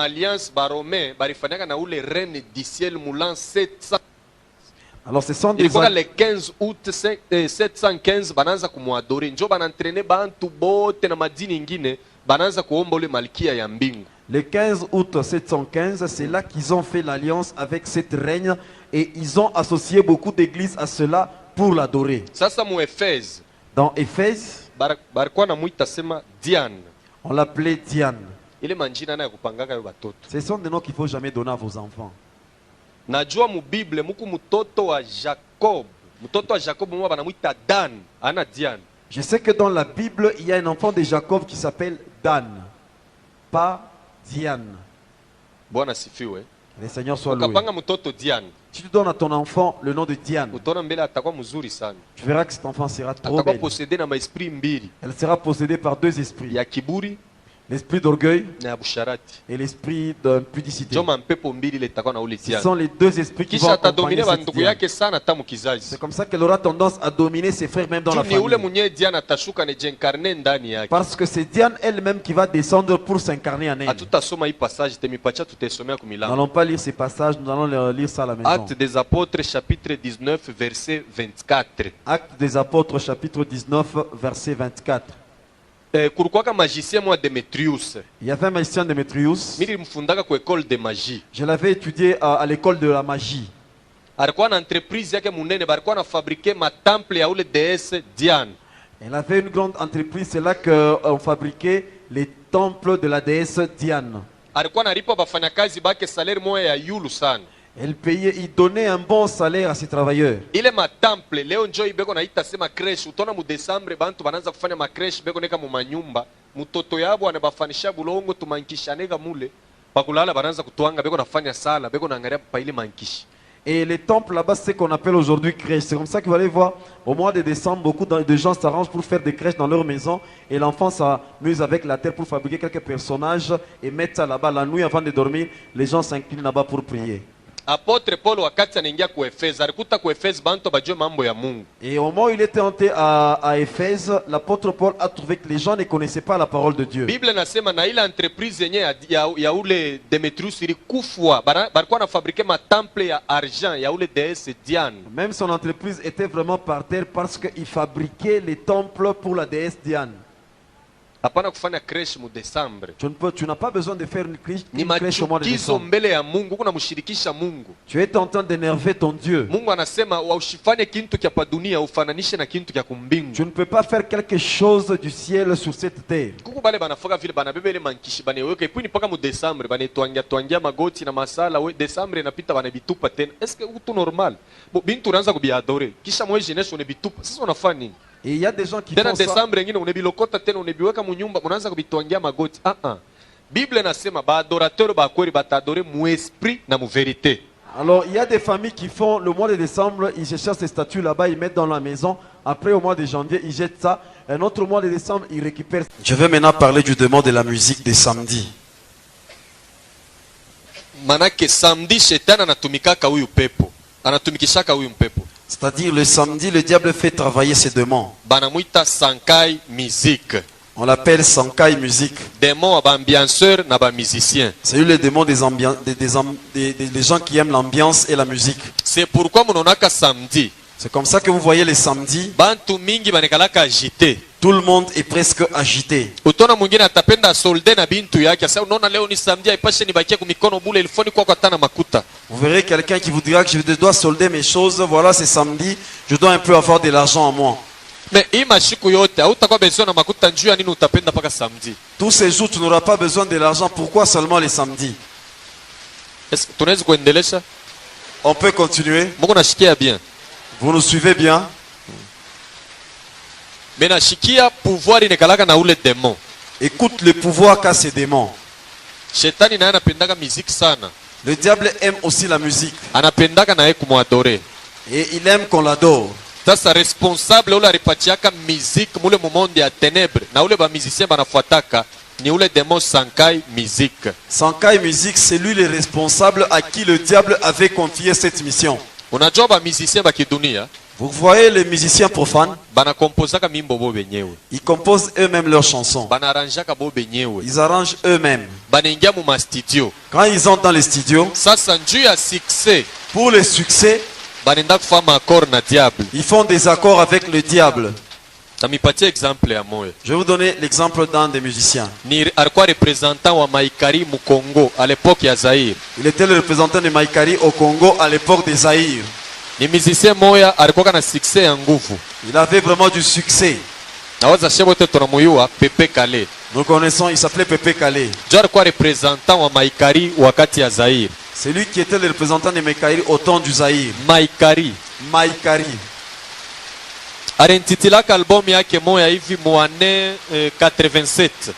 B: Alors ce sont des
C: le 15 août 715 bananza kumwadore njo banantrene bantu bote na madini ingine bananza kuomba ule malkia ya mbingu.
B: Le 15 août 715, c'est là qu'ils ont fait l'alliance avec cette reine et ils ont associé beaucoup d'églises à cela pour l'adorer. Dans Éphèse, on l'appelait Diane. Ce sont des noms qu'il ne faut jamais donner à vos enfants.
C: Najua mu Bible muku mutoto wa Jacob. Mutoto wa Jacob mwa banamuita Dan, ana Diane.
B: Je sais que dans la Bible, il y a un enfant de Jacob qui s'appelle Dan, pas Diane.
C: Bwana sifiwe.
B: Le Seigneur soit loué.
C: Ukapanga mutoto Diane.
B: Si tu donnes à ton enfant le nom de Diane, tu verras que cet enfant sera trop belle. Elle sera possédée par deux esprits. L'esprit d'orgueil et l'esprit d'impudicité. Ce sont les deux esprits qui vont accompagner cette Diane. C'est comme ça qu'elle aura tendance à dominer ses frères même dans la famille. Parce que c'est Diane elle-même qui va descendre pour s'incarner en elle. Nous n'allons pas lire ces passages, nous allons lire ça à la maison.
C: Actes des Apôtres chapitre 19 verset 24.
B: Actes des Apôtres chapitre 19 verset 24. Il y avait un magicien Démétrius. Je l'avais étudié à l'école de la magie. Il avait une grande entreprise, c'est là qu'on fabriquait les temples de la déesse Diane. Il donnait un bon salaire à ses travailleurs.
C: Ile matemple leo njoo ibeko naita sema creche utona mu Desembre bantu banaanza kufanya ma creche beko neka mu manyumba mutoto yabo anabafanisha bulongo tumankishanega mule bakulala banaanza kutwanga beko nafanya sala beko naangalia pa ile mankishi.
B: Et les temples là-bas, c'est ce qu'on appelle aujourd'hui crèche. C'est comme ça que vous allez voir, au mois de décembre, beaucoup de gens s'arrangent pour faire des crèches dans leur maison. Et l'enfant s'amuse avec la terre pour fabriquer quelques personnages et mettre ça là-bas. La nuit avant de dormir, les gens s'inclinent là-bas pour prier.
C: Apôtre Paul wakati anaingia ku Efeso alikuta ku Efeso bantu bajue mambo ya Mungu.
B: Et au moment où il était entré à Éphèse, l'apôtre Paul a trouvé que les gens ne connaissaient pas la parole de Dieu.
C: Bible nasema na ile entreprise yenye ya ule Demetrius ilikufwa balikuwa na fabriquer ma temple ya argent ya ule déesse Diane.
B: Même son entreprise était vraiment par terre parce qu'il fabriquait les temples pour la déesse Diane.
C: Hapana kufanya crèche mu Desembre.
B: Tu n'as pas besoin de faire une crèche au mois de décembre.
C: Mbele ya Mungu kuna mshirikisha Mungu.
B: Tu es en train d'énerver ton Dieu.
C: Mungu anasema usifanye kintu kya pa dunia ufananishe na kintu kya kumbingu.
B: Tu ne peux pas faire quelque chose du ciel sur cette terre.
C: Kuku bale banafoka vile banabebele mankishi baneweka ipuni paka mu Desembre banetwangia magoti na masala we Desembre inapita banabitupa tena. Est-ce que utu normal? Bo bintu unaanza kubiadore. Kisha mwezi jeunesse unebitupa. Sasa unafanya nini?
B: Et il y a des gens qui font ça.
C: Décembre ngine unebilokota tena unebiweka mu nyumba unaanza kubitwangia magoti. Bible nasema ba adorateur ba kweli batadore mu esprit na mu vérité.
B: Alors il y a des familles qui font le mois de décembre, ils se cherchent ces statues là-bas, ils mettent dans la maison. Après au mois de janvier, ils jettent ça. Un autre mois de décembre, ils récupèrent. Je vais maintenant parler du demande de la musique des samedis.
C: Manake samedi shetani anatumikaka huyu pepo. Anatumikishaka huyu pepo.
B: C'est-à-dire le samedi, le diable fait travailler ses démons.
C: Banamuita sankai musique.
B: On l'appelle sankai musique.
C: Démon à ambianceur na ba musicien.
B: C'est le démon des gens qui aiment l'ambiance et la musique.
C: C'est pourquoi mononaka samedi.
B: C'est comme ça que vous voyez les samedis.
C: Bantu mingi banekalaka agité.
B: Tout le monde est presque agité.
C: Utona mwingine atapenda solde na bintu yake. Sasa unaona leo ni samedi aipashe nibakie kwa mikono bule ilifoni kwa tana makuta.
B: Vous verrez quelqu'un qui vous dira que je dois solder mes choses. Voilà, c'est samedi. Je dois un peu avoir de l'argent en moi.
C: Mais imashiku yote hautakuwa besoin na makuta njuu ya nini utapenda paka samedi.
B: Tous ces jours tu n'auras pas besoin de l'argent. Pourquoi seulement les samedis?
C: Est-ce que tunaweza kuendelesha?
B: On peut continuer.
C: Mungu nashikia bien.
B: Vous nous suivez bien?
C: Mais nashikia pouvoir inekalaka na ule démon.
B: Écoute le pouvoir qu'a ces démons.
C: Shetani naye anapendaka musique sana.
B: Le diable aime aussi la musique.
C: Anapendaka naye kumwadorer.
B: Et il aime qu'on l'adore.
C: Sasa responsable ule alipatiaka musique mule mumonde ya ténèbres na ule ba musicien banafuataka ni ule démon Sankai musique.
B: Sankai musique, c'est lui le responsable à qui le diable avait confié cette mission.
C: Unajua ba musicien ba kidunia?
B: Vous voyez les musiciens profanes?
C: Banakomposaka mimbo bo benyewe.
B: Ils composent eux-mêmes leurs chansons.
C: Banarrangeaka bo benyewe.
B: Ils arrangent eux-mêmes.
C: Banaingia mu ma studio.
B: Quand ils entrent dans les studios,
C: sasa njuu ya succès,
B: pour le succès,
C: banenda kufanya accord na diable.
B: Ils font des accords avec le diable.
C: Tamipatie exemple ya moyo.
B: Je vais vous donner l'exemple d'un des musiciens.
C: Ni alikuwa représentant wa Maïkari mu Congo à l'époque ya Zaïre.
B: Il était le représentant de Maïkari au Congo à l'époque de Zaïre.
C: Ni musicien moya alikuwa na succès ya nguvu.
B: Il avait vraiment du succès.
C: Nawaza shebote tunamuyua Pepe Kale.
B: Nous connaissons, il s'appelait Pepe Kale.
C: Jo alikuwa représentant wa Maïkari wakati ya Zaïre.
B: C'est lui qui était le représentant de Maïkari au temps du Zaïre.
C: Maïkari.
B: Maïkari.
C: Alentitilaka album yake moya hivi mu année 87.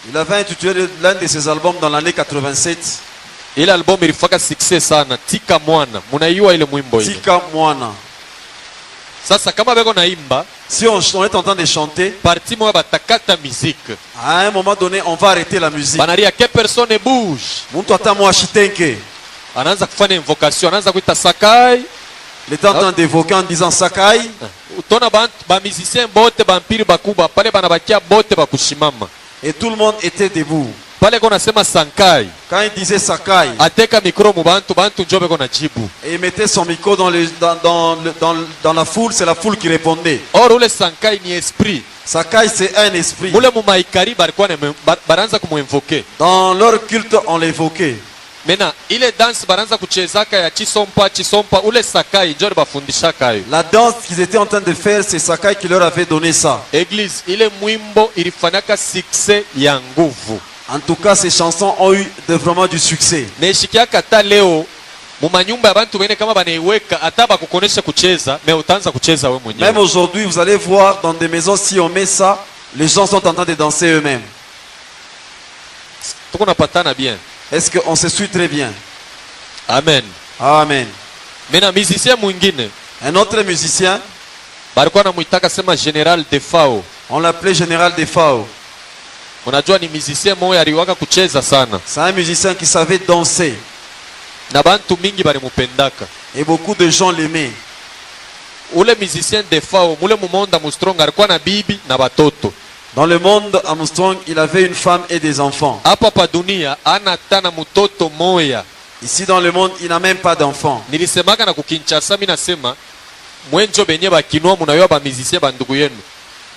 B: Il avait intitulé l'un de ses albums dans l'année 87.
C: Ile album ilifaka succès sana, Tika Mwana. Munaiua ile mwimbo ile.
B: Tika Mwana.
C: Sasa kama beko naimba,
B: si on est en train de chanter,
C: parti moya batakata musique.
B: À un moment donné, on va arrêter la musique.
C: Banaria que personne ne bouge.
B: Muntu atamwa shitenke.
C: Anaanza kufanya invocation, anaanza kuita Sakai.
B: Il est en train d'évoquer en disant Sakai.
C: Utona ba musicien bote bampiri bakuba, pale banabakia bote bakushimama.
B: Et tout le monde était debout.
C: Pale kona sema Sankai.
B: Quand il disait Sakai,
C: ateka micro mu bantu njobe kona jibu.
B: Et il mettait son micro dans la foule, c'est la foule qui répondait.
C: Or ule Sankai ni esprit.
B: Sakai c'est un esprit.
C: Mule mu Maïkari barikuwa baranza kumuinvoke.
B: Dans leur culte on l'évoquait.
C: Mena ile danse baranza kuchezaka ya chisompa ule Sakai njoo bafundishaka yo.
B: La danse qu'ils étaient en train de faire, c'est Sakai qui leur avait donné ça.
C: Église ile mwimbo ilifanyaka succès ya nguvu.
B: En tout cas, ces chansons ont eu vraiment du succès.
C: Neshikiaka ta leo mumanyumba abantu bene kama banaiweka ataba kukonesha kucheza, mais utaanza kucheza wewe mwenyewe.
B: Même aujourd'hui, vous allez voir dans des maisons si on met ça, les gens sont en train de danser eux-mêmes.
C: Tuko napatana bien.
B: Est-ce qu'on se suit très bien?
C: Amen.
B: Amen.
C: Mena musicien mwingine.
B: Un autre musicien.
C: Balikuwa anamuitaka sema General Defao.
B: On l'appelait Général Defao.
C: Unajua ni musicien moyo aliwaka kucheza sana.
B: C'est un musicien qui savait danser.
C: Na bantu mingi balimupendaka.
B: Et beaucoup de gens l'aimaient.
C: Ule musicien Defao, mule mumonda Armstrong alikuwa na bibi na batoto.
B: Dans le monde, Armstrong, il avait une femme et des enfants.
C: Hapa pa dunia ana tana mutoto moya.
B: Ici dans le monde, il n'a même pas d'enfants.
C: Nilisemaka na kukinchasa mimi nasema mwenjo benye bakinwa munayo ba musicien bandugu yenu.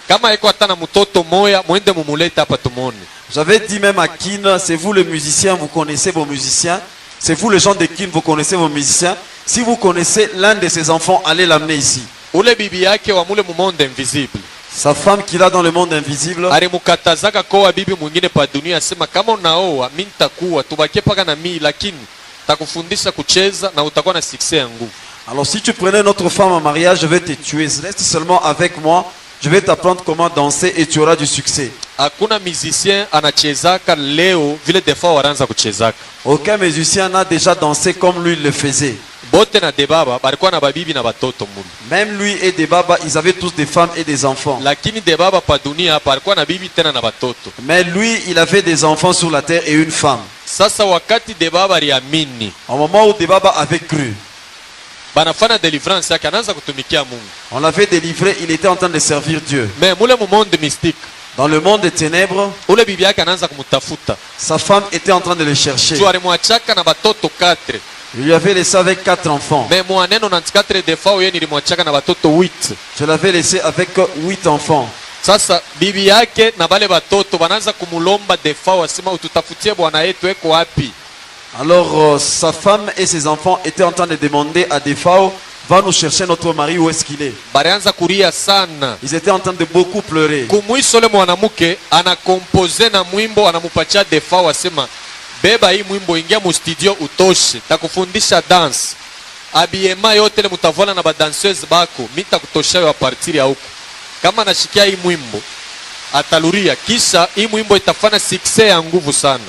C: Kama iko atana mutoto moya mwende mumuleta hapa tumone.
B: J'avais dit même à Kin, c'est vous le musicien, vous connaissez vos musiciens. C'est vous les gens de Kin, vous connaissez vos musiciens. Si vous connaissez l'un de ses enfants, allez l'amener ici.
C: Ule bibi yake wa mule mumonde invisible.
B: Sa femme qu'il a dans le monde invisible.
C: Alimukatazaka koa bibi mwingine pa dunia asema kama unaoa mimi nitakuwa tubakie paka na mimi lakini takufundisha kucheza na utakuwa na succès ya nguvu.
B: Alors si tu prenais notre femme en mariage, je vais te tuer. Reste seulement avec moi. Je vais t'apprendre comment danser et tu auras du succès.
C: Hakuna musicien anachezaka leo vile Defao wanaanza kuchezaka.
B: Aucun musicien n'a déjà dansé comme lui le faisait.
C: Bote na Debaba balikuwa na babibi na batoto mulu.
B: Même lui et Debaba, ils avaient tous des femmes et des enfants.
C: Lakini Debaba pa dunia balikuwa na bibi tena na batoto.
B: Mais lui, il avait des enfants sur la terre et une femme.
C: Sasa wakati Debaba aliamini,
B: au moment où Debaba avait cru,
C: banafana délivrance yake anaanza kutumikia Mungu.
B: On l'avait délivré, il était en train de servir Dieu.
C: Mais mule mu monde mystique,
B: dans le monde des ténèbres,
C: ule bibi yake anaanza kumtafuta.
B: Sa femme était en train de le chercher.
C: Tu alimwachaka na batoto 4.
B: Il lui avait laissé avec 4 enfants.
C: Mais mwaneno 94 Defao yeye nilimwachaka na batoto 8.
B: Je l'avais laissé avec 8 enfants.
C: Sasa bibi yake na bale batoto banaanza kumulomba Defao asema ututafutie bwana yetu eko wapi?
B: Alors sa femme et ses enfants étaient en train de demander à Defao, va nous chercher notre mari, où est-ce qu'il est?
C: Barianza kuria sana.
B: Ils étaient en train de beaucoup pleurer.
C: Kumwisho le mwanamke anakompoze na mwimbo anamupatia Defao asema beba hii mwimbo ingia mu studio utoshe takufundisha dance. Abiema yote le mutavala na badanseuse bako mita kutosha wa partir ya huko. Kama nashikia hii mwimbo ataluria kisha hii mwimbo itafanya succès ya nguvu sana.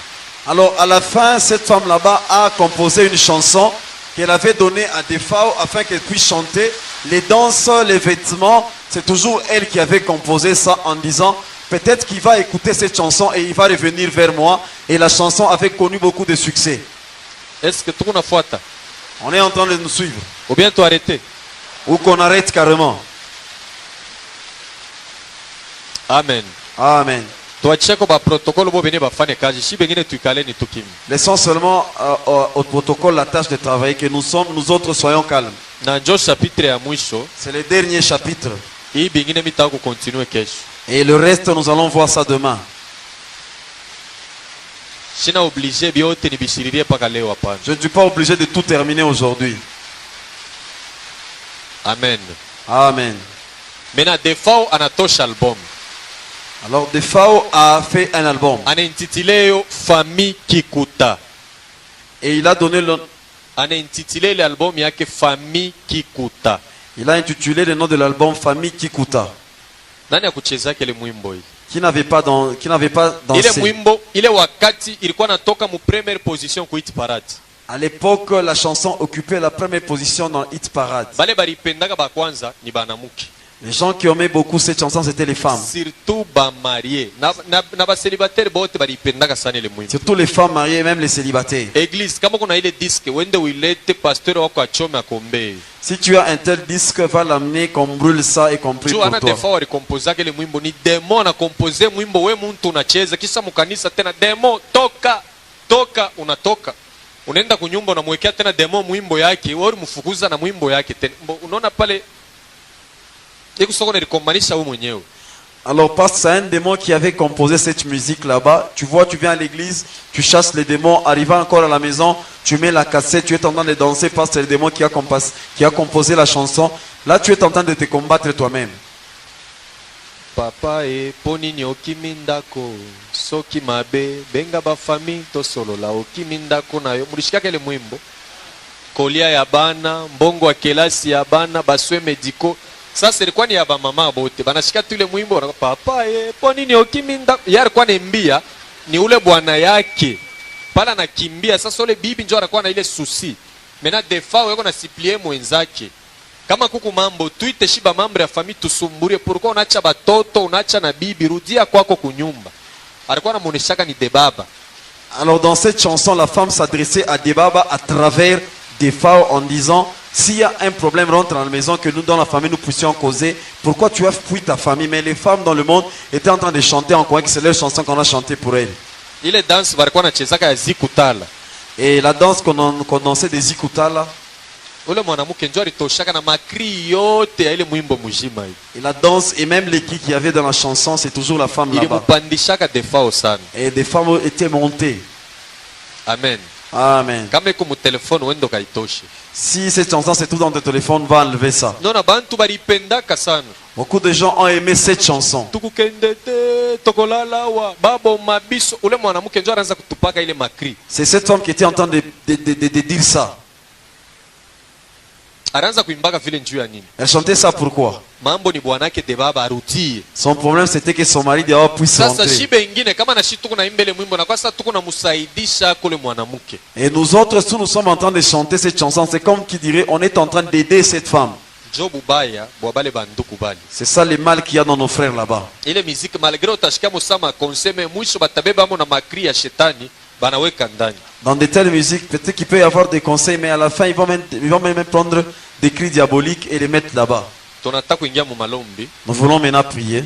B: Alors à la fin, cette femme là-bas a composé une chanson qu'elle avait donnée à Defao afin qu'elle puisse chanter. Les danses, les vêtements, c'est toujours elle qui avait composé ça en disant peut-être qu'il va écouter cette chanson et il va revenir vers moi. Et la chanson avait connu beaucoup de succès.
C: Est-ce que tu as fait?
B: On est en train de nous suivre.
C: Ou bien tu arrêter?
B: Ou qu'on arrête carrément.
C: Amen.
B: Amen. Laissons seulement au protocole la tâche de travailler, que nous autres soyons calmes. C'est le dernier chapitre. Et le reste, nous allons voir ça demain. Je ne suis pas obligé de tout terminer aujourd'hui.
C: Amen.
B: Amen.
C: Maintenant, Defao anatosha album.
B: Alors Defao a fait un album.
C: Anaintitulé Famille Kikuta.
B: Et il a donné le
C: anaintitulé l'album yake Famille Kikuta.
B: Il a intitulé le nom de l'album Famille Kikuta.
C: Nani akucheza kile mwimbo hii?
B: Qui n'avait pas dansé.
C: Ile mwimbo ile wakati ilikuwa natoka mu première position ku hit parade.
B: À l'époque, la chanson occupait la première position dans hit parade.
C: Bale balipendaka ba kwanza ni banamuke.
B: Les gens qui aimaient beaucoup cette chanson, c'était les femmes.
C: Surtout ba mariés. Na ba célibataires bote balipendaka sana ile mwimbo.
B: Surtout les femmes mariées, même les célibataires.
C: Église, kama kuna ile disque wende uilete pasteur wako achome akombe.
B: Si tu as un tel disque, va l'amener qu'on brûle ça et qu'on prie pour toi.
C: Defao alikompoza kile mwimbo ni demo na kompoze mwimbo we muntu unacheza kisha mkanisa tena demo toka unatoka. Unaenda kunyumba unamwekea tena demo mwimbo yake, wewe mfukuza na mwimbo yake tena. Unaona pale
B: alors parce que c'est un démon qui avait composé cette musique là-bas. Tu vois, tu viens à l'église, tu chasses les démons, arrivant encore à la maison, tu mets la cassette, tu es en train de danser parce que c'est le démon qui a composé la chanson. Là, tu es en train de te combattre toi-même.
C: Papa e ponini okimindako soki mabe benga ba famille to solo la okimindako nayo mulishika kele mwimbo kolia ya bana mbongo wa kelasi ya bana baswe mediko. Sasa ilikuwa ni ya mama bote banashika tu ile mwimbo papa po nini okiminda yeye alikuwa anambia ni ule bwana yake pala nakimbia. Sasa ule bibi njoo anakuwa na ile susi Mena defa weko na siplie mwenzake. Kama kuku mambo tuite shiba mambo ya famille tusumburie, pourquoi unacha batoto unacha na bibi, rudia kwako kunyumba. Alikuwa anamuoneshaka ni Debaba.
B: Alors dans cette chanson, la femme s'adressait à Debaba à travers Defa en disant: s'il y a un problème, rentre dans la maison, que nous dans la famille nous puissions causer. Pourquoi tu as fui ta famille? Mais les femmes dans le monde étaient en train de chanter en croyant que c'est leur chanson qu'on a chantée pour elles.
C: Ile danse walikuwa wanachezaka ya zikutala.
B: Et la danse qu'on dansait des zikutala.
C: Ule mwanamke njoo alitoshaka na makri yote ya ile mwimbo mzima hivi.
B: Et la danse et même les cris qu'il y avait dans la chanson, c'est toujours la femme là-bas.
C: Ilimupandishaka Defa sana.
B: Et des femmes étaient montées.
C: Amen.
B: Amen.
C: Kama iko mu telefone wendo kaitoshe.
B: Si cette chanson c'est tout dans ton téléphone, va enlever ça.
C: Non na bantu balipendaka sana.
B: Beaucoup de gens ont aimé cette chanson. C'est cette femme qui était en train de dire ça. Elle chantait ça pourquoi? Son problème c'était que son mari dehors puisse rentrer. Et nous autres, si nous sommes en train de chanter cette chanson, c'est comme qui dirait on est en train d'aider cette femme. C'est ça le mal qu'il y a dans nos frères là-bas. Dans de telles musiques, peut-être qu'il peut y avoir des conseils, mais à la fin, ils vont même prendre des cris diaboliques et les mettre là-bas. Nous voulons maintenant prier.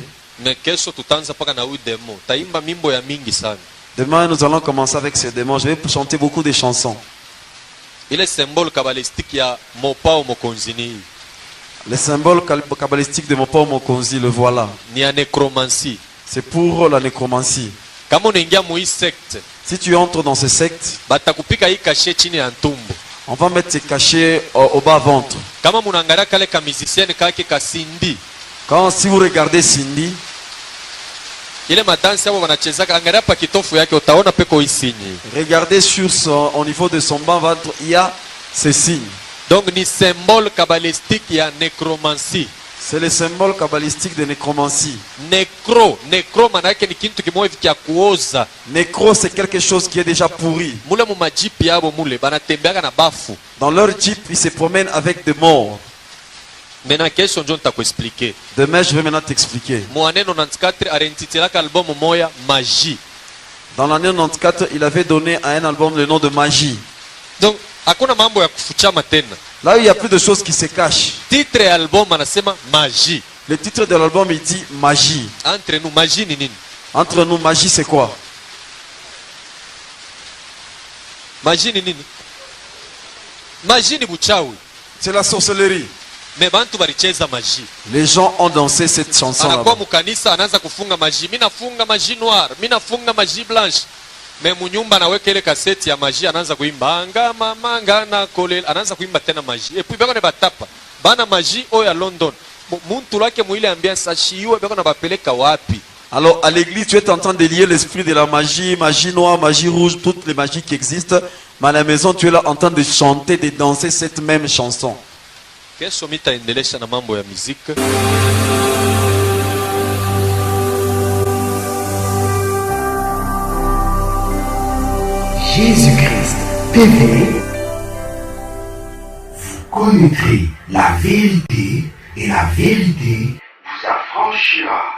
B: Demain, nous allons commencer avec ces démons. Je vais chanter beaucoup de chansons. Le symbole kabbalistique de mon père Mokonzi, le voilà. C'est pour la nécromancie. Si tu entres dans ce secte, on va mettre ces cachets au bas ventre. Si vous regardez Cindy, regardez au niveau de son bas ventre, il y a ces signes.
C: Donc ni symbole kabbalistique ya nécromancie.
B: C'est le symbole kabbalistique de nécromancie.
C: Nécro manake ni kintu kimoja vya kuoza.
B: Nécro c'est quelque chose qui est déjà pourri.
C: Mule mu majipi yabo mule banatembeaka na bafu.
B: Dans leur jeep, ils se promènent avec des morts.
C: Maintenant question ndio nitakuexpliquer.
B: Demain je vais maintenant t'expliquer.
C: Mwanene 94 arentitilaka album moya Magie.
B: Dans l'année 94, il avait donné à un album le nom de Magie.
C: Donc hakuna mambo ya kufuchama tena.
B: Là, il y a plus de choses qui se cachent.
C: Titre ya album anasema Magie.
B: Le titre de l'album il dit Magie.
C: Entre nous magie ni nini?
B: Entre nous magie c'est quoi?
C: Magie ni nini? Magie ni buchawi.
B: C'est la sorcellerie.
C: Mais bantu balicheza magie.
B: Les gens ont dansé cette chanson là.
C: Anakuwa mukanisa anaanza kufunga magie. Mimi nafunga magie noire, mimi nafunga magie blanche. Mais munyumba naweka ile kaseti ya magie anaanza kuimba anga mama ngana kolela, anaanza kuimba tena magie. Et puis bako ne batapa. Bana magie oya London. Muntu lake muile ambiance ashiwe bako na bapeleka wapi?
B: Alors à l'église tu es en train de lier l'esprit de la magie, magie noire, magie rouge, toutes les magies qui existent. Mais à la maison tu es là en train de chanter, de danser cette même chanson.
C: Kesho mitaendelesha na mambo ya muziki.
D: Jésus-Christ TV, vous connaîtrez la vérité et la vérité vous affranchira.